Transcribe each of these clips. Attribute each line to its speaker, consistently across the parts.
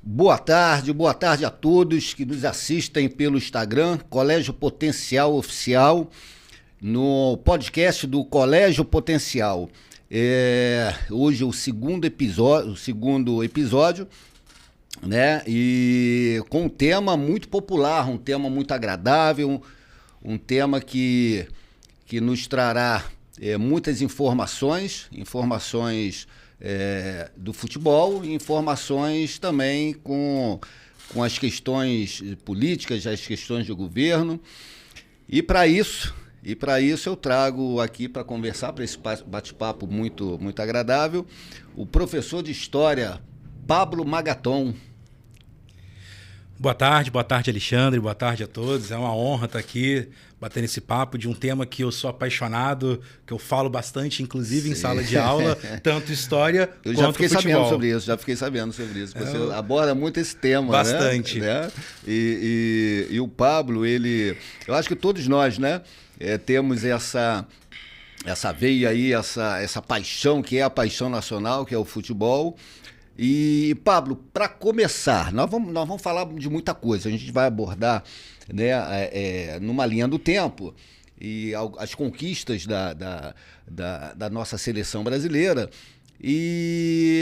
Speaker 1: Boa tarde a todos que nos assistem pelo Instagram, Colégio Potencial Oficial, no podcast do Colégio Potencial. Hoje o segundo episódio, né? E com um tema muito popular, um tema muito agradável, um tema que nos trará muitas informações do futebol e informações também com as questões políticas, as questões de governo. E para isso eu trago aqui para conversar, para esse bate-papo muito, muito agradável, o professor de História, Pablo Magaton.
Speaker 2: Boa tarde, Alexandre, boa tarde a todos. É uma honra estar aqui batendo esse papo de um tema que eu sou apaixonado, que eu falo bastante, inclusive em sala de aula, tanto história quanto futebol.
Speaker 1: Já fiquei sabendo sobre isso. Você aborda muito esse tema,
Speaker 2: bastante.
Speaker 1: Né? E o Pablo, eu acho que todos nós, né, temos essa veia aí, essa paixão que é a paixão nacional, que é o futebol. E, Pablo, para começar, nós vamos falar de muita coisa. A gente vai abordar, né, numa linha do tempo e as conquistas da nossa seleção brasileira.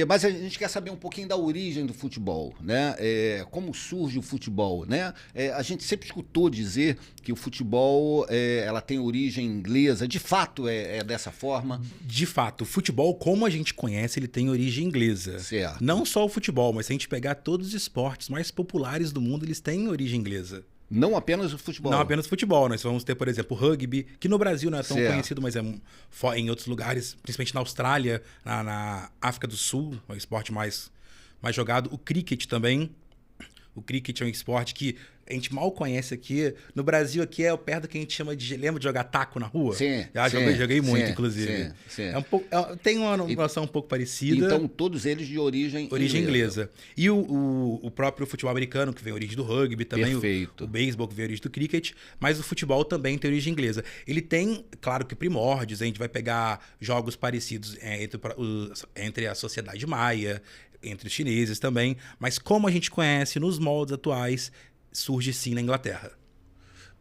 Speaker 1: Mas a gente quer saber um pouquinho da origem do futebol, né? Como surge o futebol, né? A gente sempre escutou dizer que o futebol ela tem origem inglesa. De fato é dessa forma?
Speaker 2: De fato, o futebol, como a gente conhece, ele tem origem inglesa.
Speaker 1: Certo.
Speaker 2: Não só o futebol, mas se a gente pegar todos os esportes mais populares do mundo, eles têm origem inglesa.
Speaker 1: Não apenas o futebol.
Speaker 2: Não apenas o futebol. Nós vamos ter, por exemplo, o rugby, que no Brasil não é tão conhecido, mas é em outros lugares, principalmente na Austrália, na África do Sul, é o esporte mais jogado. O cricket também. O cricket é um esporte que a gente mal conhece aqui. No Brasil, aqui é perto do que a gente chama de... Lembra de jogar taco na rua?
Speaker 1: Sim.
Speaker 2: Joguei muito, inclusive.
Speaker 1: Sim.
Speaker 2: Tem uma noção um pouco parecida.
Speaker 1: Então, todos eles de origem
Speaker 2: inglesa. E o próprio futebol americano, que vem a origem do rugby, também o beisebol, que vem a origem do cricket, mas o futebol também tem origem inglesa. Ele tem, claro que primórdios, a gente vai pegar jogos parecidos entre a sociedade maia, entre os chineses também, mas como a gente conhece nos moldes atuais, surge sim na Inglaterra.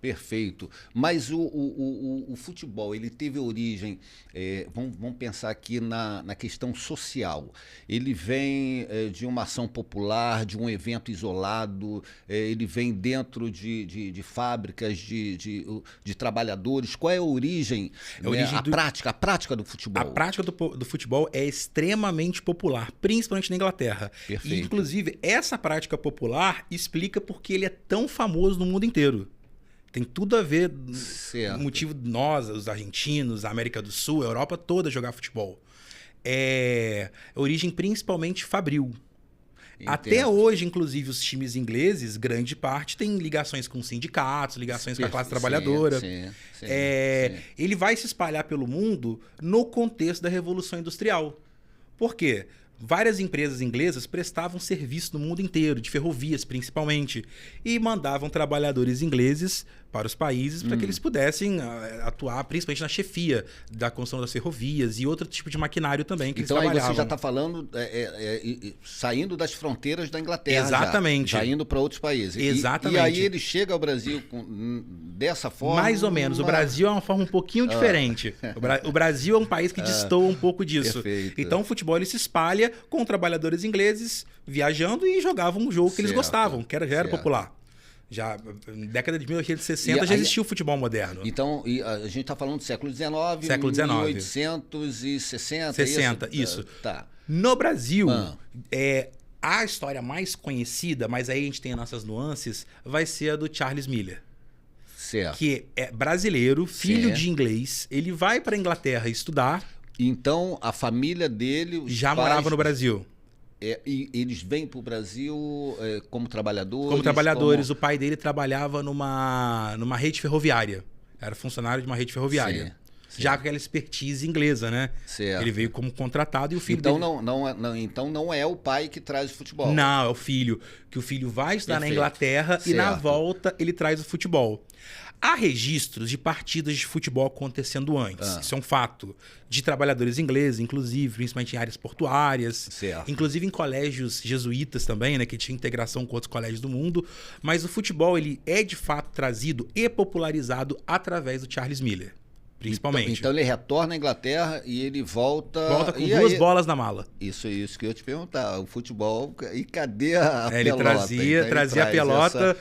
Speaker 1: Perfeito. Mas o futebol, ele teve origem, vamos pensar aqui na questão social. Ele vem de uma ação popular, de um evento isolado, ele vem dentro de fábricas, de trabalhadores. Qual é a origem, a prática do futebol?
Speaker 2: A prática do futebol é extremamente popular, principalmente na Inglaterra.
Speaker 1: Perfeito.
Speaker 2: E, inclusive, essa prática popular explica porque ele é tão famoso no mundo inteiro. Tem tudo a ver, o motivo de nós, os argentinos, a América do Sul, a Europa toda jogar futebol. É origem principalmente fabril. Entendo. Até hoje, inclusive, os times ingleses, grande parte, tem ligações com sindicatos, ligações com a classe trabalhadora. Sim. Ele vai se espalhar pelo mundo no contexto da Revolução Industrial. Por quê? Várias empresas inglesas prestavam serviço no mundo inteiro, de ferrovias principalmente, e mandavam trabalhadores ingleses para os países para que eles pudessem atuar, principalmente na chefia da construção das ferrovias e outro tipo de maquinário também que eles trabalhavam.
Speaker 1: Então aí você já está falando saindo das fronteiras da Inglaterra.
Speaker 2: Exatamente.
Speaker 1: Já indo para outros países.
Speaker 2: Exatamente.
Speaker 1: E aí ele chega ao Brasil dessa forma?
Speaker 2: Mais ou menos. O Brasil é uma forma um pouquinho diferente. O Brasil é um país que destoa um pouco disso.
Speaker 1: Perfeito.
Speaker 2: Então o futebol ele se espalha com trabalhadores ingleses viajando e jogavam um jogo que eles gostavam, que já era popular. Já na década de 1860 já existia o futebol moderno.
Speaker 1: Então, a gente está falando do século XIX,
Speaker 2: século XIX.
Speaker 1: 1860.
Speaker 2: Isso.
Speaker 1: Tá.
Speaker 2: No Brasil, a história mais conhecida, mas aí a gente tem as nossas nuances, vai ser a do Charles Miller.
Speaker 1: Certo.
Speaker 2: Que é brasileiro, filho de inglês. Ele vai para a Inglaterra estudar.
Speaker 1: Então, a família dele...
Speaker 2: Já morava no Brasil.
Speaker 1: E eles vêm para o Brasil como trabalhadores?
Speaker 2: Como trabalhadores. O pai dele trabalhava numa rede ferroviária. Era funcionário de uma rede ferroviária. já com aquela expertise inglesa, né?
Speaker 1: Certo.
Speaker 2: Ele veio como contratado e o filho
Speaker 1: então
Speaker 2: dele...
Speaker 1: Então não é o pai que traz o futebol.
Speaker 2: Não, é o filho. Que o filho vai estudar na Inglaterra e na volta ele traz o futebol. Há registros de partidas de futebol acontecendo antes. Isso é um fato. De trabalhadores ingleses, inclusive, principalmente em áreas portuárias.
Speaker 1: Certo.
Speaker 2: Inclusive em colégios jesuítas também, né? Que tinha integração com outros colégios do mundo. Mas o futebol, ele é de fato trazido e popularizado através do Charles Miller. Principalmente.
Speaker 1: Então ele retorna à Inglaterra e ele volta...
Speaker 2: Volta com duas bolas na mala.
Speaker 1: Isso que eu ia te perguntar. O futebol... E cadê a pelota?
Speaker 2: Ele trazia a pelota...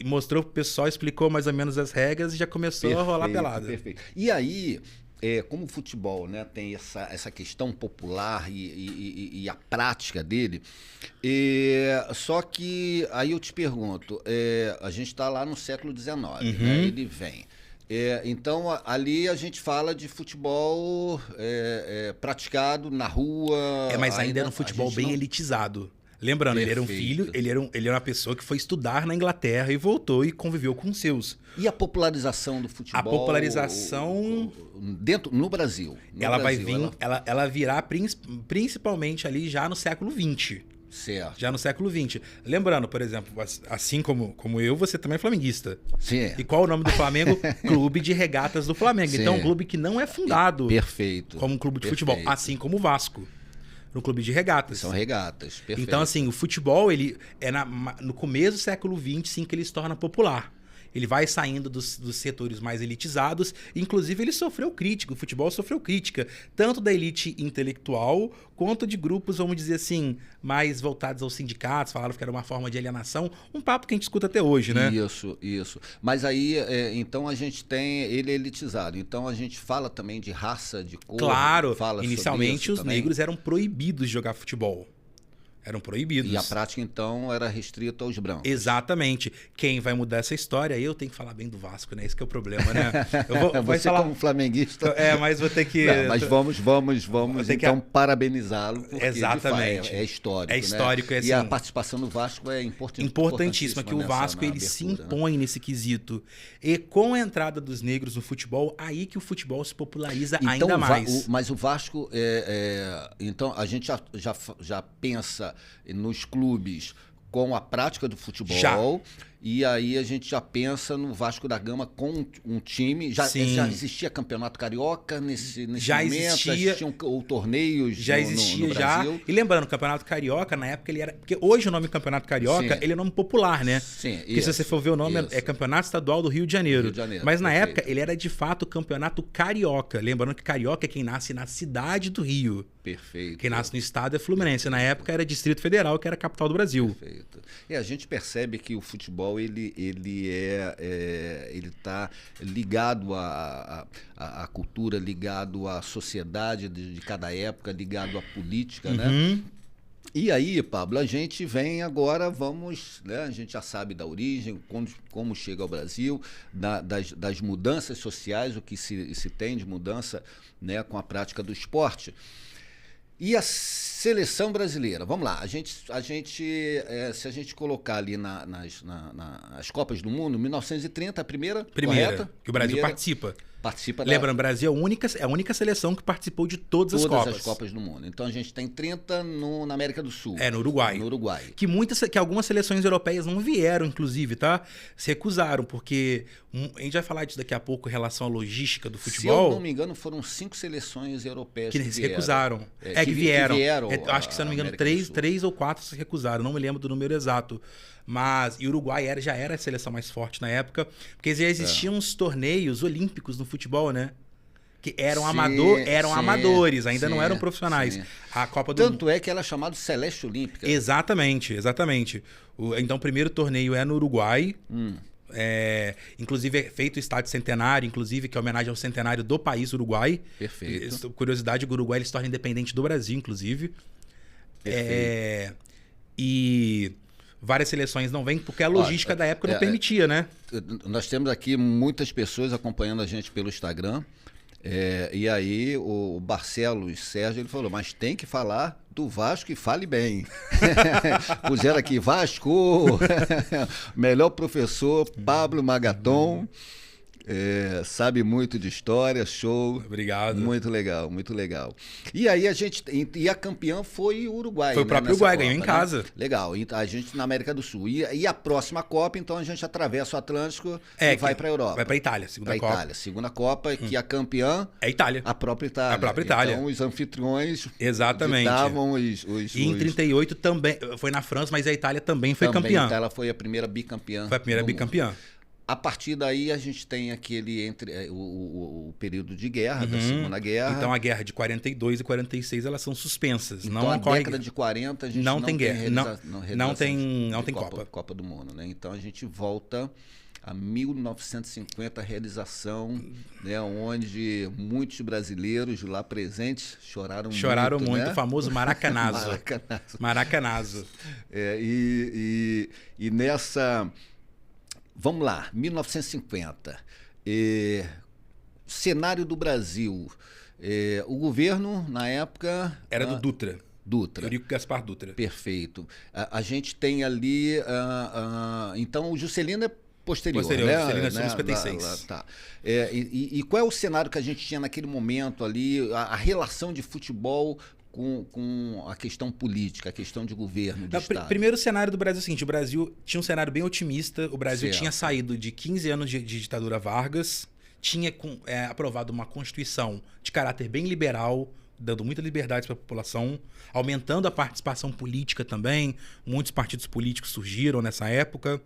Speaker 2: Mostrou pro pessoal, explicou mais ou menos as regras e já começou a rolar pelada.
Speaker 1: Perfeito. E aí, como o futebol, né, tem essa questão popular e a prática dele, só que aí eu te pergunto, a gente está lá no século XIX, né, ele vem. Então, ali a gente fala de futebol praticado na rua.
Speaker 2: Mas ainda era um futebol bem elitizado. Lembrando, ele era um filho, ele era uma pessoa que foi estudar na Inglaterra e voltou e conviveu com os seus.
Speaker 1: E a popularização do futebol?
Speaker 2: A popularização...
Speaker 1: no Brasil.
Speaker 2: Ela virá principalmente ali já no século XX.
Speaker 1: Certo.
Speaker 2: Já no século XX. Lembrando, por exemplo, assim como eu, você também é flamenguista.
Speaker 1: Sim.
Speaker 2: E qual é o nome do Flamengo? Clube de Regatas do Flamengo. Sim. Então, um clube que não é fundado como um clube de futebol, assim como o Vasco. No clube de regatas.
Speaker 1: São regatas, perfeito.
Speaker 2: Então, assim, o futebol, ele é no começo do século XX, sim, que ele se torna popular. Ele vai saindo dos setores mais elitizados. Inclusive, ele sofreu crítica. O futebol sofreu crítica. Tanto da elite intelectual, quanto de grupos, vamos dizer assim, mais voltados aos sindicatos. Falaram que era uma forma de alienação. Um papo que a gente escuta até hoje, né?
Speaker 1: Isso. Mas aí, então, a gente tem ele elitizado. Então, a gente fala também de raça, de cor.
Speaker 2: Claro. Inicialmente, os negros eram proibidos de jogar futebol. Eram proibidos.
Speaker 1: E a prática, então, era restrita aos brancos.
Speaker 2: Exatamente. Quem vai mudar essa história? Eu tenho que falar bem do Vasco, né? Esse que é o problema, né?
Speaker 1: Você como flamenguista...
Speaker 2: mas vou ter que...
Speaker 1: Não, mas vamos então, parabenizá-lo.
Speaker 2: Exatamente.
Speaker 1: É histórico,
Speaker 2: É histórico,
Speaker 1: né?
Speaker 2: assim,
Speaker 1: e a participação do Vasco é importantíssima.
Speaker 2: Que o Vasco ele se impõe nesse quesito. E com a entrada dos negros no futebol, aí que o futebol se populariza ainda mais.
Speaker 1: Mas o Vasco... então, a gente já pensa nos clubes com a prática do futebol. E aí a gente já pensa no Vasco da Gama com um time. Já existia campeonato carioca nesse momento? Existiam torneios no Brasil?
Speaker 2: E lembrando, o campeonato carioca, na época, ele era... Porque hoje o nome campeonato carioca, ele é nome popular, né?
Speaker 1: Sim,
Speaker 2: porque se você for ver o nome, é campeonato estadual do Rio de Janeiro. Mas na época, ele era de fato campeonato carioca. Lembrando que carioca é quem nasce na cidade do Rio.
Speaker 1: Perfeito.
Speaker 2: Quem nasce no estado é Fluminense. Na época era Distrito Federal, que era a capital do Brasil.
Speaker 1: Perfeito. E a gente percebe que o futebol ele está ligado à cultura, ligado à sociedade de cada época, ligado à política, né? E aí, Pablo, a gente vem agora, né? A gente já sabe da origem, como chega ao Brasil, das mudanças sociais, o que se tem de mudança, né, com a prática do esporte. E a seleção brasileira, vamos lá, se a gente colocar ali nas Copas do Mundo, 1930, a primeira correta?
Speaker 2: Que o Brasil participa.
Speaker 1: Lembrando,
Speaker 2: o Brasil é a única seleção que participou de todas as
Speaker 1: Copas do Mundo. Então a gente tem 30 na América do Sul.
Speaker 2: No Uruguai. Que algumas seleções europeias não vieram, inclusive, tá? Se recusaram, porque a gente vai falar disso daqui a pouco em relação à logística do futebol.
Speaker 1: Se eu não me engano, foram 5 seleções europeias que
Speaker 2: se recusaram. Que vieram. Acho que, se eu não me engano, 3 ou 4 se recusaram. Não me lembro do número exato. Mas o Uruguai já era a seleção mais forte na época, porque já existiam uns torneios olímpicos no futebol, né? Que eram amadores, ainda não eram profissionais.
Speaker 1: Sim.
Speaker 2: A Copa do
Speaker 1: Tanto é que ela é chamada Celeste Olímpica.
Speaker 2: Exatamente. Então o primeiro torneio é no Uruguai. Inclusive é feito o Estádio Centenário, inclusive, que é homenagem ao centenário do país Uruguai.
Speaker 1: Perfeito.
Speaker 2: Curiosidade, o Uruguai ele se torna independente do Brasil, inclusive.
Speaker 1: Perfeito.
Speaker 2: E várias seleções não vêm porque a logística da época não permitia, né?
Speaker 1: Nós temos aqui muitas pessoas acompanhando a gente pelo Instagram. E aí o Barcelos Sérgio ele falou, mas tem que falar do Vasco e fale bem. Puseram aqui, Vasco, melhor professor, Pablo Magaton. Sabe muito de história, show.
Speaker 2: Obrigado.
Speaker 1: Muito legal, muito legal. E aí a campeã foi o Uruguai.
Speaker 2: Foi o próprio Uruguai, ganhou em casa.
Speaker 1: Né? Legal, a gente na América do Sul. E a próxima Copa, então a gente atravessa o Atlântico e vai para a Europa.
Speaker 2: Vai para a Itália, segunda Copa.
Speaker 1: Itália, segunda Copa, que a campeã
Speaker 2: é a Itália.
Speaker 1: A própria Itália.
Speaker 2: A própria Itália.
Speaker 1: Então os anfitriões
Speaker 2: exatamente
Speaker 1: estavam
Speaker 2: E em 38 também, foi na França, mas a Itália também foi campeã.
Speaker 1: A Itália foi a primeira bicampeã.
Speaker 2: Foi a primeira bicampeã.
Speaker 1: Mundo. A partir daí a gente tem aquele o período de guerra, da Segunda Guerra.
Speaker 2: Então a guerra de 42 e 46 elas são suspensas.
Speaker 1: Então a década de 40 a gente não tem guerra,
Speaker 2: não tem
Speaker 1: Copa do Mundo, né? Então a gente volta a 1950, a realização, né, onde muitos brasileiros lá presentes choraram muito,
Speaker 2: né?
Speaker 1: O
Speaker 2: famoso Maracanazo. Maracanazo.
Speaker 1: E nessa... Vamos lá, 1950. Cenário do Brasil. O governo, na época...
Speaker 2: Era do Dutra.
Speaker 1: Eurico
Speaker 2: Gaspar Dutra.
Speaker 1: Perfeito. A gente tem ali... então, o Juscelino é posterior, né?
Speaker 2: Juscelino é 56.
Speaker 1: Tá. E qual é o cenário que a gente tinha naquele momento ali? A relação de futebol com a questão política, a questão de governo, de Estado.
Speaker 2: Primeiro cenário do Brasil é o seguinte, o Brasil tinha um cenário bem otimista, o Brasil tinha saído de 15 anos de ditadura Vargas, tinha aprovado uma Constituição de caráter bem liberal, dando muita liberdade para a população, aumentando a participação política também, muitos partidos políticos surgiram nessa época.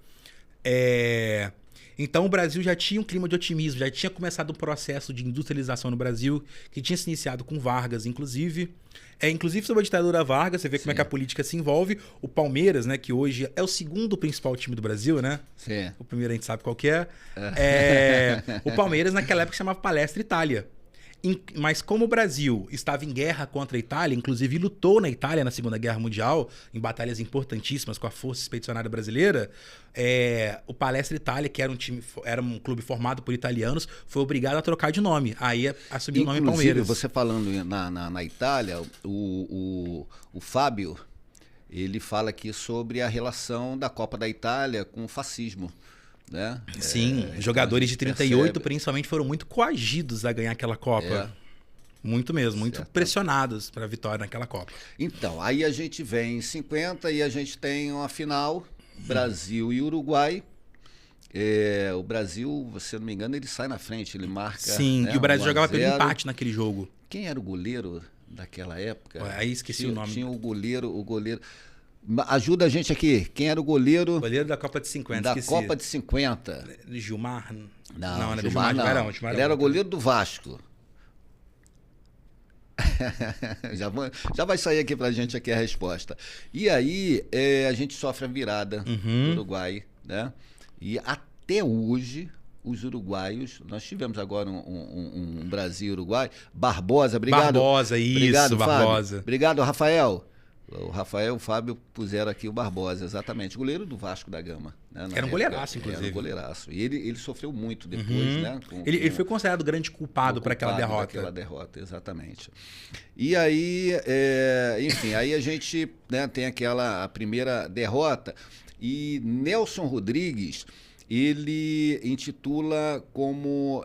Speaker 2: Então o Brasil já tinha um clima de otimismo, já tinha começado um processo de industrialização no Brasil, que tinha se iniciado com Vargas, inclusive. Inclusive sobre a ditadura Vargas, você vê como é que a política se envolve. O Palmeiras, né, que hoje é o segundo principal time do Brasil, né?
Speaker 1: Sim.
Speaker 2: O primeiro a gente sabe qual que é. O Palmeiras naquela época chamava Palestra Itália. Mas como o Brasil estava em guerra contra a Itália, inclusive lutou na Itália na Segunda Guerra Mundial, em batalhas importantíssimas com a Força Expedicionária Brasileira, o Palestra Itália, que era um clube formado por italianos, foi obrigado a trocar de nome. Aí assumiu o nome Palmeiras.
Speaker 1: Você falando na Itália, o Fábio, ele fala aqui sobre a relação da Copa da Itália com o fascismo. Né?
Speaker 2: Sim, jogadores de 38 principalmente foram muito coagidos a ganhar aquela Copa. Muito mesmo, muito pressionados para a vitória naquela Copa.
Speaker 1: Então, aí a gente vem em 50 e a gente tem uma final, Brasil e Uruguai. O Brasil, se eu não me engano, ele sai na frente, ele marca...
Speaker 2: Sim, né, e o Brasil jogava pelo empate naquele jogo.
Speaker 1: Quem era o goleiro daquela época?
Speaker 2: Aí esqueci o nome.
Speaker 1: Tinha o goleiro... Ajuda a gente aqui. Quem era o goleiro?
Speaker 2: Goleiro da Copa de 50.
Speaker 1: Da Copa de 50.
Speaker 2: Gilmar?
Speaker 1: Não, era Gilmar não. Ele era o goleiro do Vasco. já vai sair aqui pra gente aqui a resposta. E aí a gente sofre a virada do Uruguai, né? E até hoje os uruguaios, nós tivemos agora um Brasil-Uruguai. Barbosa, obrigado.
Speaker 2: Barbosa, isso,
Speaker 1: obrigado,
Speaker 2: Barbosa.
Speaker 1: Fábio. Obrigado, Rafael. O Rafael e o Fábio puseram aqui o Barbosa, exatamente. Goleiro do Vasco da Gama. Né,
Speaker 2: era um goleiraço, inclusive.
Speaker 1: Era um goleiraço. E ele sofreu muito depois, né?
Speaker 2: Ele foi considerado grande culpado para aquela derrota.
Speaker 1: Aquela derrota, exatamente. E aí, enfim, aí a gente, né, tem a primeira derrota. E Nelson Rodrigues, ele intitula como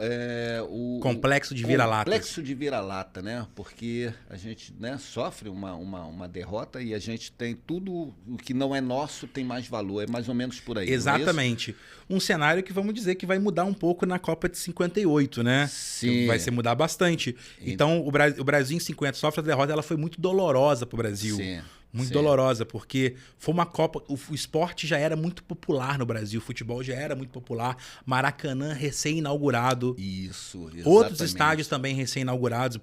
Speaker 1: o
Speaker 2: Complexo de Vira-Lata.
Speaker 1: Complexo de Vira-Lata, né? Porque a gente, né, sofre uma derrota e a gente tem tudo o que não é nosso tem mais valor. É mais ou menos por aí.
Speaker 2: Exatamente. Um cenário que vamos dizer que vai mudar um pouco na Copa de 58, né?
Speaker 1: Sim.
Speaker 2: Vai ser mudar bastante. Então, o Brasil em 50 sofre a derrota, ela foi muito dolorosa para o Brasil.
Speaker 1: Sim.
Speaker 2: Muito dolorosa, porque foi uma Copa... O esporte já era muito popular no Brasil, o futebol já era muito popular. Maracanã recém-inaugurado.
Speaker 1: Isso, exatamente.
Speaker 2: Outros estádios também recém-inaugurados.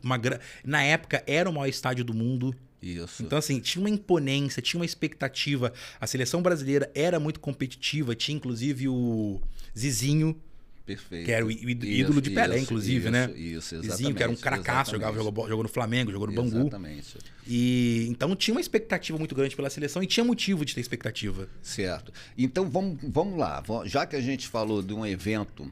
Speaker 2: Na época, era o maior estádio do mundo.
Speaker 1: Isso.
Speaker 2: Então, assim, tinha uma imponência, tinha uma expectativa. A seleção brasileira era muito competitiva, tinha inclusive o Zizinho.
Speaker 1: Perfeito.
Speaker 2: Que era o ídolo de Pelé, inclusive, né?
Speaker 1: Isso, exatamente.
Speaker 2: Zizinho, que era um cracaço, jogou no Flamengo, jogou no Bangu.
Speaker 1: Exatamente.
Speaker 2: E então tinha uma expectativa muito grande pela seleção e tinha motivo de ter expectativa.
Speaker 1: Certo. Então vamos lá. Já que a gente falou de um evento,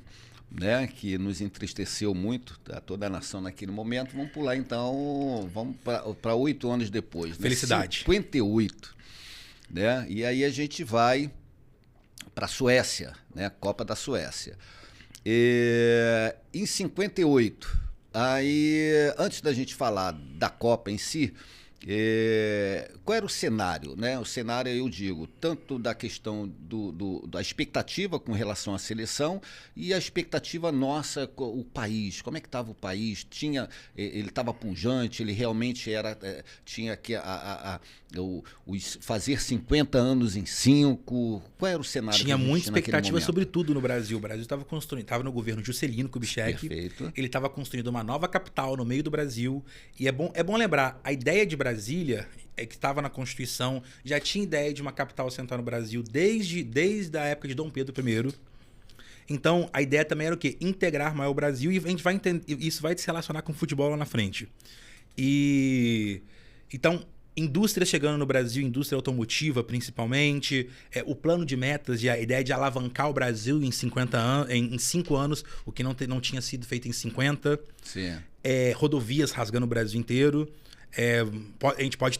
Speaker 1: né, que nos entristeceu muito, toda a nação naquele momento, vamos pular então, vamos para 8 anos depois.
Speaker 2: Felicidade.
Speaker 1: 58. Né? E aí a gente vai para a Suécia, né? Copa da Suécia. Em 58, aí, antes da gente falar da Copa em si, qual era o cenário, né? O cenário, eu digo, tanto da questão da expectativa com relação à seleção e a expectativa nossa, o país, como é que estava o país? Ele estava pujante, ele realmente tinha que fazer 50 anos em 5. Qual era o cenário?
Speaker 2: Tinha muita expectativa sobre tudo no Brasil. O Brasil estava estava no governo Juscelino Kubitschek.
Speaker 1: Perfeito.
Speaker 2: Ele estava construindo uma nova capital no meio do Brasil. E é bom lembrar, a ideia de Brasília, que estava na Constituição, já tinha ideia de uma capital central no Brasil desde a época de Dom Pedro I. Então, a ideia também era o quê? Integrar mais o Brasil, e a gente vai entender, isso vai se relacionar com o futebol lá na frente. Então, indústria chegando no Brasil, indústria automotiva principalmente, o plano de metas e a ideia de alavancar o Brasil em 5 anos, o que não tinha sido feito em 50.
Speaker 1: Sim.
Speaker 2: Rodovias rasgando o Brasil inteiro. A gente pode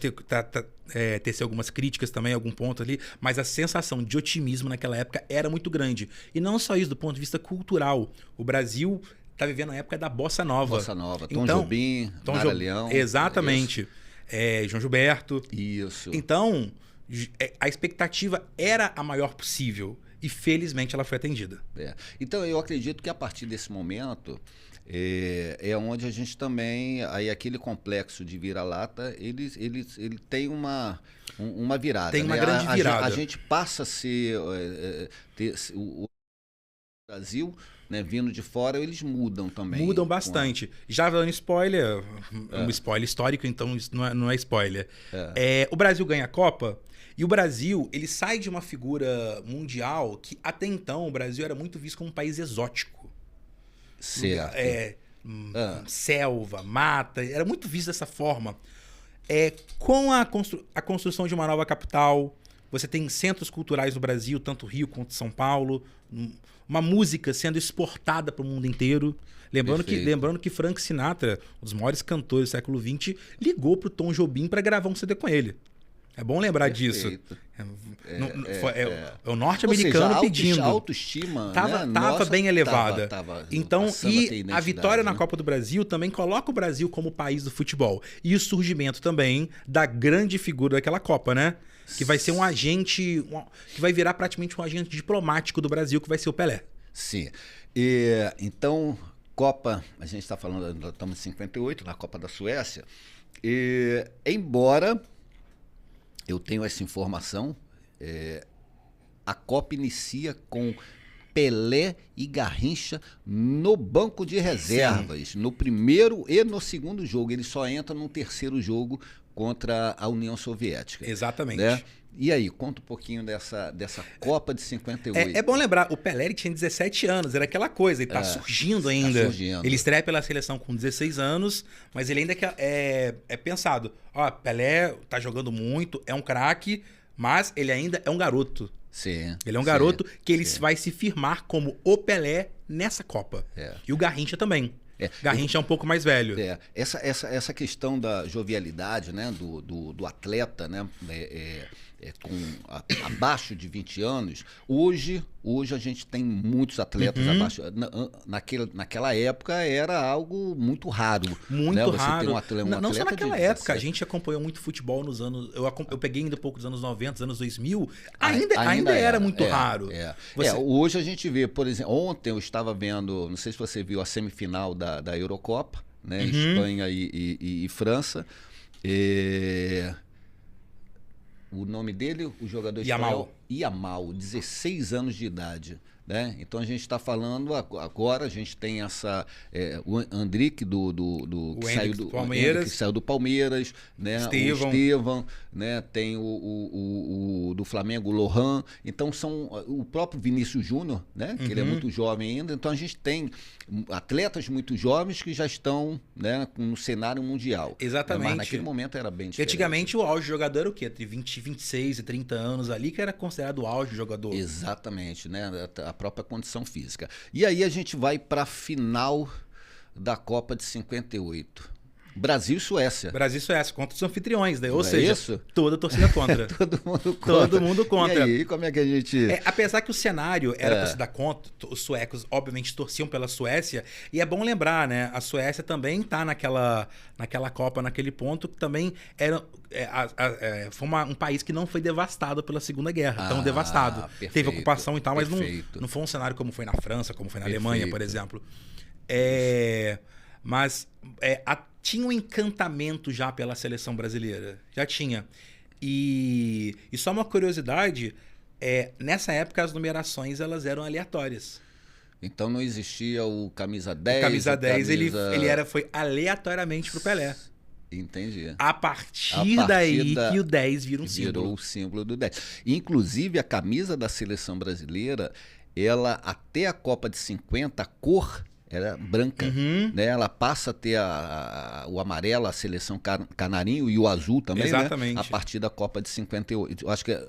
Speaker 2: tecer algumas críticas também, algum ponto ali, mas a sensação de otimismo naquela época era muito grande. E não só isso, do ponto de vista cultural. O Brasil está vivendo a época da Bossa Nova.
Speaker 1: Bossa Nova, Tom Jobim, Nara Leão.
Speaker 2: Exatamente. João Gilberto.
Speaker 1: Isso.
Speaker 2: Então, a expectativa era a maior possível. E felizmente ela foi atendida.
Speaker 1: Então, eu acredito que a partir desse momento onde a gente também, aí aquele complexo de vira-lata, ele tem uma virada.
Speaker 2: Tem uma grande virada.
Speaker 1: A gente passa a ser o Brasil, né, vindo de fora, eles mudam também.
Speaker 2: Mudam bastante. Já dando spoiler, um spoiler histórico, então isso não é spoiler. O Brasil ganha a Copa. E o Brasil, ele sai de uma figura mundial que até então o Brasil era muito visto como um país exótico.
Speaker 1: Certo.
Speaker 2: Selva, mata, era muito visto dessa forma. Com a construção de uma nova capital, você tem centros culturais no Brasil, tanto Rio quanto São Paulo, uma música sendo exportada para o mundo inteiro. Lembrando que Frank Sinatra, um dos maiores cantores do século XX, ligou para o Tom Jobim para gravar um CD com ele. É bom lembrar disso. O norte-americano pedindo.
Speaker 1: A autoestima
Speaker 2: tava bem elevada. Então, a vitória na
Speaker 1: né?
Speaker 2: Copa do Brasil também coloca o Brasil como país do futebol. E o surgimento também da grande figura daquela Copa, né? Que vai ser um agente, que vai virar praticamente um agente diplomático do Brasil, que vai ser o Pelé.
Speaker 1: Sim. Então, Copa, a gente está falando, estamos em 58, na Copa da Suécia. Embora eu tenho essa informação, a Copa inicia com Pelé e Garrincha no banco de reservas. Sim. No primeiro e no segundo jogo. Ele só entra no terceiro jogo contra a União Soviética.
Speaker 2: Exatamente.
Speaker 1: Né? E aí, conta um pouquinho dessa Copa de 58.
Speaker 2: É bom lembrar, o Pelé tinha 17 anos, era aquela coisa, ele tá surgindo ainda.
Speaker 1: Tá surgindo.
Speaker 2: Ele estreia pela seleção com 16 anos, mas ele ainda é pensado. Pelé tá jogando muito, é um craque, mas ele ainda é um garoto.
Speaker 1: Sim.
Speaker 2: Ele é um garoto que ele vai se firmar como o Pelé nessa Copa. E o Garrincha também. Garrincha é um pouco mais velho.
Speaker 1: Essa questão da jovialidade, né, do atleta, né, abaixo de 20 anos, hoje a gente tem muitos atletas abaixo. Naquela época era algo muito raro.
Speaker 2: Muito raro.
Speaker 1: Não
Speaker 2: só naquela época, a gente acompanhou muito futebol nos anos... Eu peguei ainda um pouco dos anos 90, dos anos 2000. Ainda era muito raro.
Speaker 1: Hoje a gente vê, por exemplo, ontem eu estava vendo, não sei se você viu a semifinal da Eurocopa, né, Espanha e França. O nome dele, o jogador espanhol, Yamal, 16 anos de idade. Né? Então a gente está falando agora, a gente tem o Endrick que saiu do Palmeiras, né? O Estevão, né? Tem o do Flamengo, o Lohan. Então são o próprio Vinícius Júnior, né? Que ele é muito jovem ainda. Então a gente tem atletas muito jovens que já estão, né, no cenário mundial.
Speaker 2: Exatamente.
Speaker 1: Mas naquele momento era bem diferente.
Speaker 2: Antigamente o auge do jogador era o quê? Entre 26 e 30 anos ali, que era considerado o auge do jogador.
Speaker 1: Exatamente, né? A própria condição física. E aí a gente vai para a final da Copa de 58. Brasil e Suécia.
Speaker 2: Brasil e Suécia, contra os anfitriões. Ou seja, isso? Toda a torcida contra.
Speaker 1: Todo mundo contra. E aí, como é que a gente...
Speaker 2: apesar que o cenário era para se dar conta, os suecos obviamente torciam pela Suécia, e é bom lembrar, né? A Suécia também está naquela Copa, naquele ponto, que também era... foi um país que não foi devastado pela Segunda Guerra, tão devastado.
Speaker 1: Perfeito,
Speaker 2: teve ocupação e tal, mas não foi um cenário como foi na França, como foi na Alemanha, por exemplo. Mas tinha um encantamento já pela seleção brasileira. Já tinha. E só uma curiosidade, nessa época as numerações elas eram aleatórias.
Speaker 1: Então não existia o camisa 10?
Speaker 2: O camisa 10 ele foi aleatoriamente pro Pelé.
Speaker 1: Entendi.
Speaker 2: A partir daí que o 10 vira um símbolo.
Speaker 1: Virou o símbolo do 10. Inclusive a camisa da seleção brasileira, ela até a Copa de 50, a cor era branca, né? Ela passa a ter o amarelo, a seleção canarinho, e o azul também,
Speaker 2: exatamente,
Speaker 1: né? A partir da Copa de 58, acho que é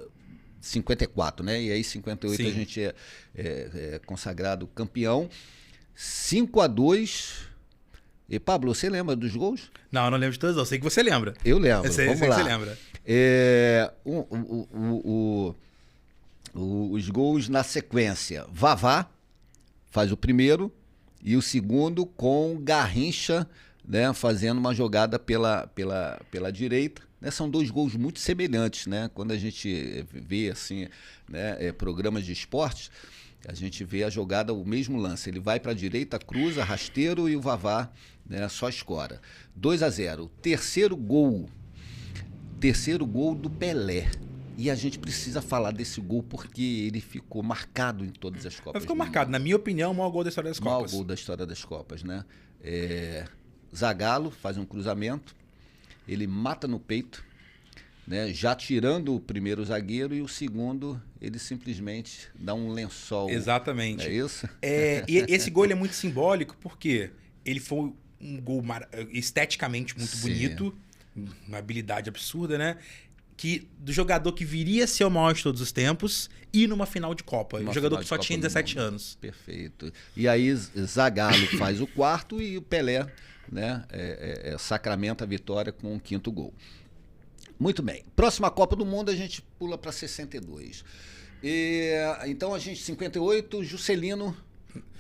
Speaker 1: 54, né? E aí 58 sim, a gente é consagrado campeão. 5-2. E Pablo, você lembra dos gols?
Speaker 2: Não lembro de todos, não. Sei que você lembra.
Speaker 1: Eu lembro. Vamos lá.
Speaker 2: Que você lembra.
Speaker 1: Os gols na sequência. Vavá faz o primeiro e o segundo com Garrincha, né, fazendo uma jogada pela direita. Né, são dois gols muito semelhantes, né? Quando a gente vê assim, né, programas de esportes, a gente vê a jogada, o mesmo lance. Ele vai para a direita, cruza, rasteiro, e o Vavá, né, só escora. 2-0. Terceiro gol do Pelé. E a gente precisa falar desse gol porque ele ficou marcado em todas as Copas.
Speaker 2: Ficou marcado, na minha opinião, o maior gol da história das Copas.
Speaker 1: O maior gol da história das Copas, né? Zagallo faz um cruzamento, ele mata no peito, né, já tirando o primeiro zagueiro, e o segundo ele simplesmente dá um lençol.
Speaker 2: Exatamente.
Speaker 1: É isso?
Speaker 2: E esse gol ele é muito simbólico porque ele foi um gol esteticamente muito bonito, uma habilidade absurda, né? Do jogador que viria a ser o maior de todos os tempos e numa final de Copa. Um jogador que só tinha 17 anos.
Speaker 1: Perfeito. E aí Zagallo faz o quarto e o Pelé, né, sacramenta a vitória com o quinto gol. Muito bem. Próxima Copa do Mundo a gente pula para 62. Então a gente, 58, Juscelino,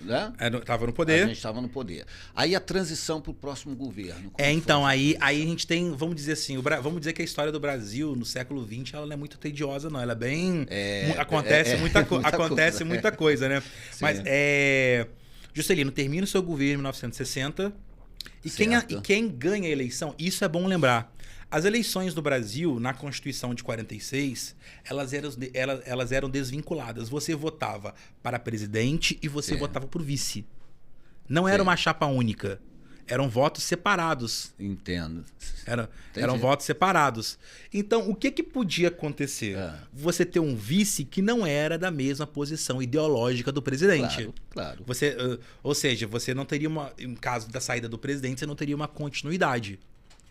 Speaker 1: né?
Speaker 2: Tava no poder.
Speaker 1: A gente estava no poder. Aí a transição para o próximo governo.
Speaker 2: Então, aí a gente tem, vamos dizer assim, vamos dizer que a história do Brasil no século XX ela não é muito tediosa, não. Ela é bem... acontece muita coisa, né? Sim. Mas Juscelino termina o seu governo em 1960 e quem ganha a eleição, isso é bom lembrar. As eleições do Brasil, na Constituição de 46, elas eram desvinculadas. Você votava para presidente e você votava por vice. Não era uma chapa única. Eram votos separados.
Speaker 1: Entendo.
Speaker 2: Eram votos separados. Então, o que podia acontecer? Você ter um vice que não era da mesma posição ideológica do presidente.
Speaker 1: Claro.
Speaker 2: Ou seja, você não teria em caso da saída do presidente, você não teria uma continuidade.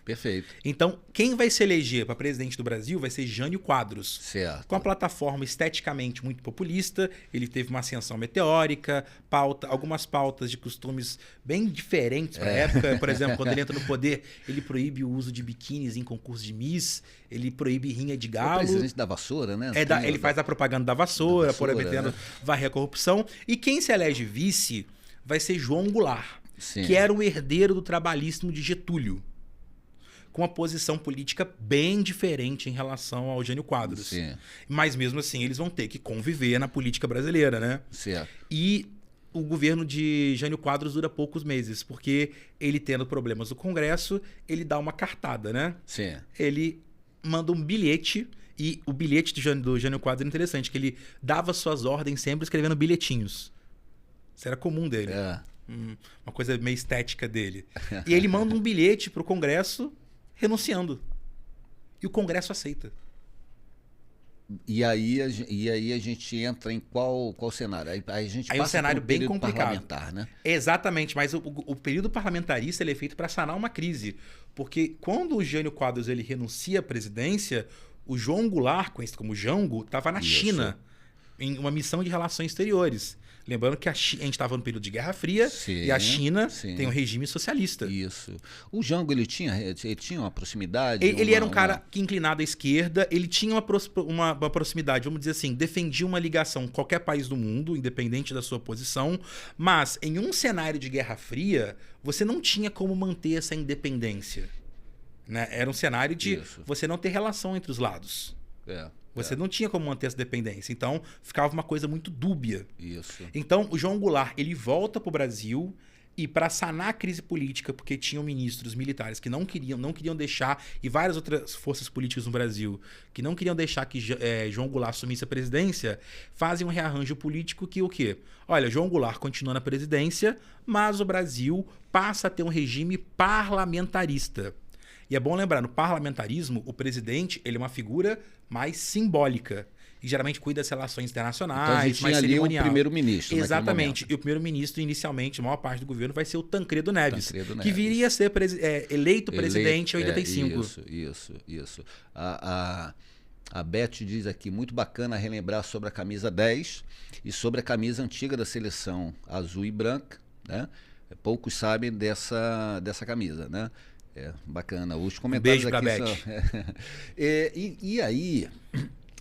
Speaker 1: Perfeito.
Speaker 2: Então, quem vai se eleger para presidente do Brasil vai ser Jânio Quadros.
Speaker 1: Certo.
Speaker 2: Com a plataforma esteticamente muito populista, ele teve uma ascensão meteórica, algumas pautas de costumes bem diferentes para a época. Por exemplo, quando ele entra no poder, ele proíbe o uso de biquínis em concurso de Miss, ele proíbe rinha de galo.
Speaker 1: O presidente da vassoura, né?
Speaker 2: Ele faz a propaganda da vassoura, prometendo varrer a corrupção. E quem se elege vice vai ser João Goulart, que era o herdeiro do trabalhismo de Getúlio, com uma posição política bem diferente em relação ao Jânio Quadros.
Speaker 1: Sim.
Speaker 2: Mas mesmo assim, eles vão ter que conviver na política brasileira, né?
Speaker 1: Certo.
Speaker 2: E o governo de Jânio Quadros dura poucos meses, porque ele, tendo problemas no Congresso, ele dá uma cartada, né?
Speaker 1: Sim.
Speaker 2: Ele manda um bilhete, e o bilhete do Jânio Quadros é interessante, que ele dava suas ordens sempre escrevendo bilhetinhos. Isso era comum dele. Uma coisa meio estética dele. E ele manda um bilhete para o Congresso renunciando. E o Congresso aceita.
Speaker 1: E aí a gente entra em qual cenário? Aí a gente
Speaker 2: passa um cenário bem complicado.
Speaker 1: Parlamentar, né?
Speaker 2: Exatamente, mas o período parlamentarista ele é feito para sanar uma crise. Porque quando o Jânio Quadros ele renuncia à presidência, o João Goulart, conhecido como Jango, estava na China, em uma missão de relações exteriores. Lembrando que a gente estava no período de Guerra Fria e a China tem um regime socialista.
Speaker 1: Isso. O Jango, ele tinha uma proximidade?
Speaker 2: Ele era um cara que inclinado à esquerda, ele tinha uma proximidade, vamos dizer assim, defendia uma ligação com qualquer país do mundo, independente da sua posição, mas em um cenário de Guerra Fria, você não tinha como manter essa independência. Né? Era um cenário de você não ter relação entre os lados. Você não tinha como manter essa dependência. Então, ficava uma coisa muito dúbia. Então, o João Goulart, ele volta para o Brasil e para sanar a crise política, porque tinham ministros militares que não queriam deixar, e várias outras forças políticas no Brasil, que não queriam deixar que João Goulart assumisse a presidência, fazem um rearranjo político que o quê? Olha, João Goulart continua na presidência, mas o Brasil passa a ter um regime parlamentarista. E é bom lembrar, no parlamentarismo, o presidente ele é uma figura mais simbólica. E geralmente cuida das relações internacionais,
Speaker 1: então a gente mais cerimonial. Ali o primeiro-ministro.
Speaker 2: Exatamente. E o primeiro-ministro, inicialmente, a maior parte do governo, vai ser o Tancredo Neves. Que viria a ser eleito presidente em 85.
Speaker 1: Isso. A Beth diz aqui, muito bacana relembrar sobre a camisa 10 e sobre a camisa antiga da seleção azul e branca. Né? Poucos sabem dessa camisa, né? Bacana. Os comentários
Speaker 2: beijo
Speaker 1: aqui
Speaker 2: pra
Speaker 1: são... e aí,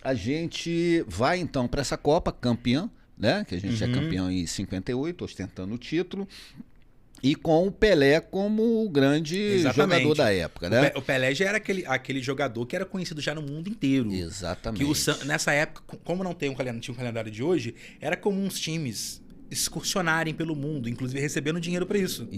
Speaker 1: a gente vai então para essa Copa campeã, né? Que a gente é campeão em 58, ostentando o título. E com o Pelé como o grande jogador da época, né?
Speaker 2: O Pelé já era aquele jogador que era conhecido já no mundo inteiro.
Speaker 1: Exatamente.
Speaker 2: Que nessa época, como não tinha um calendário de hoje, era comum os times excursionarem pelo mundo, inclusive recebendo dinheiro para isso.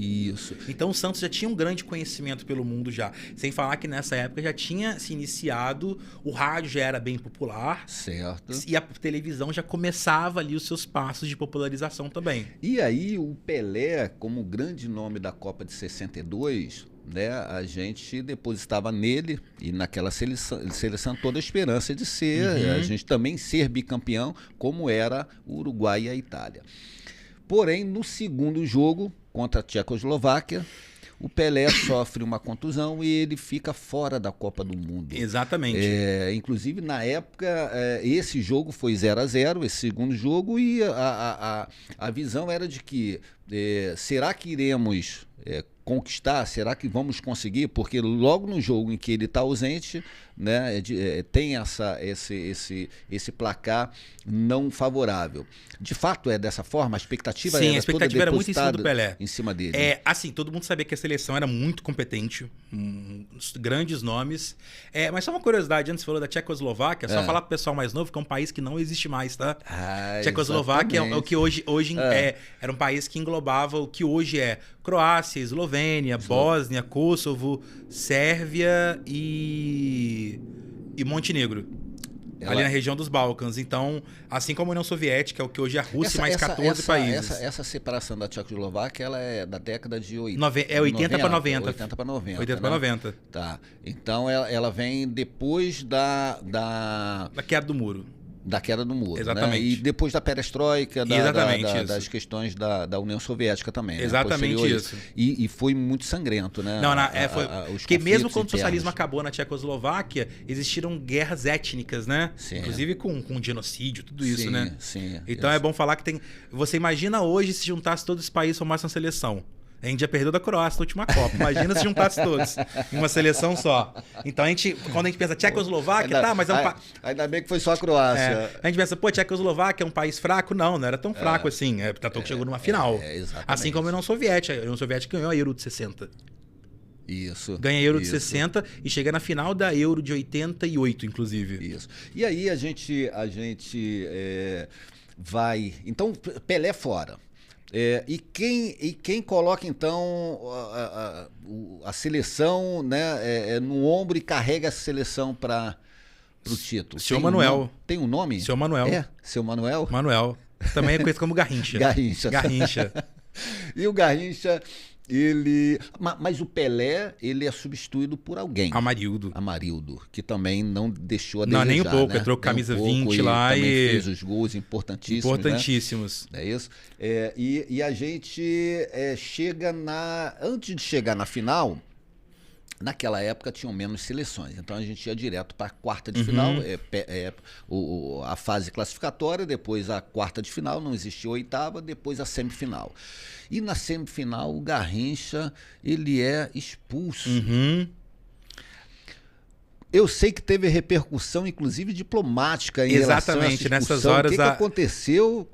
Speaker 2: Então o Santos já tinha um grande conhecimento pelo mundo já. Sem falar que nessa época já tinha se iniciado, o rádio já era bem popular.
Speaker 1: Certo.
Speaker 2: E a televisão já começava ali os seus passos de popularização também.
Speaker 1: E aí o Pelé, como grande nome da Copa de 62... Né, a gente depositava nele e naquela seleção toda a esperança de ser, a gente também ser bicampeão, como era o Uruguai e a Itália. Porém, no segundo jogo, contra a Tchecoslováquia, o Pelé sofre uma contusão e ele fica fora da Copa do Mundo.
Speaker 2: Exatamente.
Speaker 1: Inclusive, na época, esse jogo foi 0-0, esse segundo jogo, e a visão era de que será que iremos conquistar? Será que vamos conseguir? Porque logo no jogo em que ele está ausente, né, tem esse placar não favorável. De fato é dessa forma? A expectativa
Speaker 2: Sim, a expectativa era muito em cima do Pelé.
Speaker 1: Em cima dele.
Speaker 2: Assim, todo mundo sabia que a seleção era muito competente, grandes nomes. Mas só uma curiosidade, antes você falou da Tchecoslováquia, só falar pro pessoal mais novo que é um país que não existe mais, tá? Tchecoslováquia é o que hoje era um país que englobava o que hoje é Croácia, Eslovênia, Bósnia, Kosovo, Sérvia e Montenegro. Ali na região dos Balcãs. Então, assim como a União Soviética, o que hoje é a Rússia, mais 14 países.
Speaker 1: Essa separação da Tchecoslováquia, ela é da década de 80.
Speaker 2: 80 para 90.
Speaker 1: 80 para 90.
Speaker 2: 80 para 90.
Speaker 1: Tá. Então, ela vem depois da
Speaker 2: queda do muro.
Speaker 1: Da queda do muro.
Speaker 2: Exatamente.
Speaker 1: Né? E depois da perestroika, das questões da União Soviética também.
Speaker 2: Exatamente, né? Isso.
Speaker 1: E foi muito sangrento, né?
Speaker 2: Porque mesmo quando o socialismo acabou na Tchecoslováquia, existiram guerras étnicas, né?
Speaker 1: Sim.
Speaker 2: Inclusive com genocídio, tudo isso, né?
Speaker 1: Sim.
Speaker 2: Então é bom falar que tem... Você imagina hoje se juntasse todos os países e formasse uma seleção. A gente já perdeu da Croácia na última Copa. Imagina se juntasse todos em uma seleção só. Então, quando a gente pensa Tchecoslováquia, mas é um país...
Speaker 1: Ainda bem que foi só a Croácia.
Speaker 2: A gente pensa, Tchecoslováquia é um país fraco? Não era tão fraco assim. Tanto que chegou numa final. Assim como a União Soviética. A União Soviética ganhou a Euro de 60.
Speaker 1: Isso.
Speaker 2: Ganha a Euro de 60 e chega na final da Euro de 88, inclusive.
Speaker 1: Isso. E aí a gente vai... Então, Pelé fora. E quem coloca, então, a seleção, né, no ombro e carrega a seleção para o título?
Speaker 2: Seu Manuel.
Speaker 1: Tem um nome?
Speaker 2: Seu Manuel.
Speaker 1: Seu Manuel?
Speaker 2: Manuel. Também é conhecido como Garrincha.
Speaker 1: Garrincha. E o Garrincha... Mas o Pelé, ele é substituído por alguém. Amarildo, que também não deixou a desejar.
Speaker 2: Não, nem um pouco. Entrou com camisa 20 lá
Speaker 1: e fez os gols importantíssimos. Né? É isso. E a gente chega antes de chegar na final, Naquela época tinham menos seleções, então a gente ia direto para a quarta de final, a fase classificatória, depois a quarta de final, não existia a oitava, depois a semifinal. E na semifinal o Garrincha, ele é expulso. Eu sei que teve repercussão, inclusive diplomática, em relação a essa expulsão.
Speaker 2: Nessas horas,
Speaker 1: o que aconteceu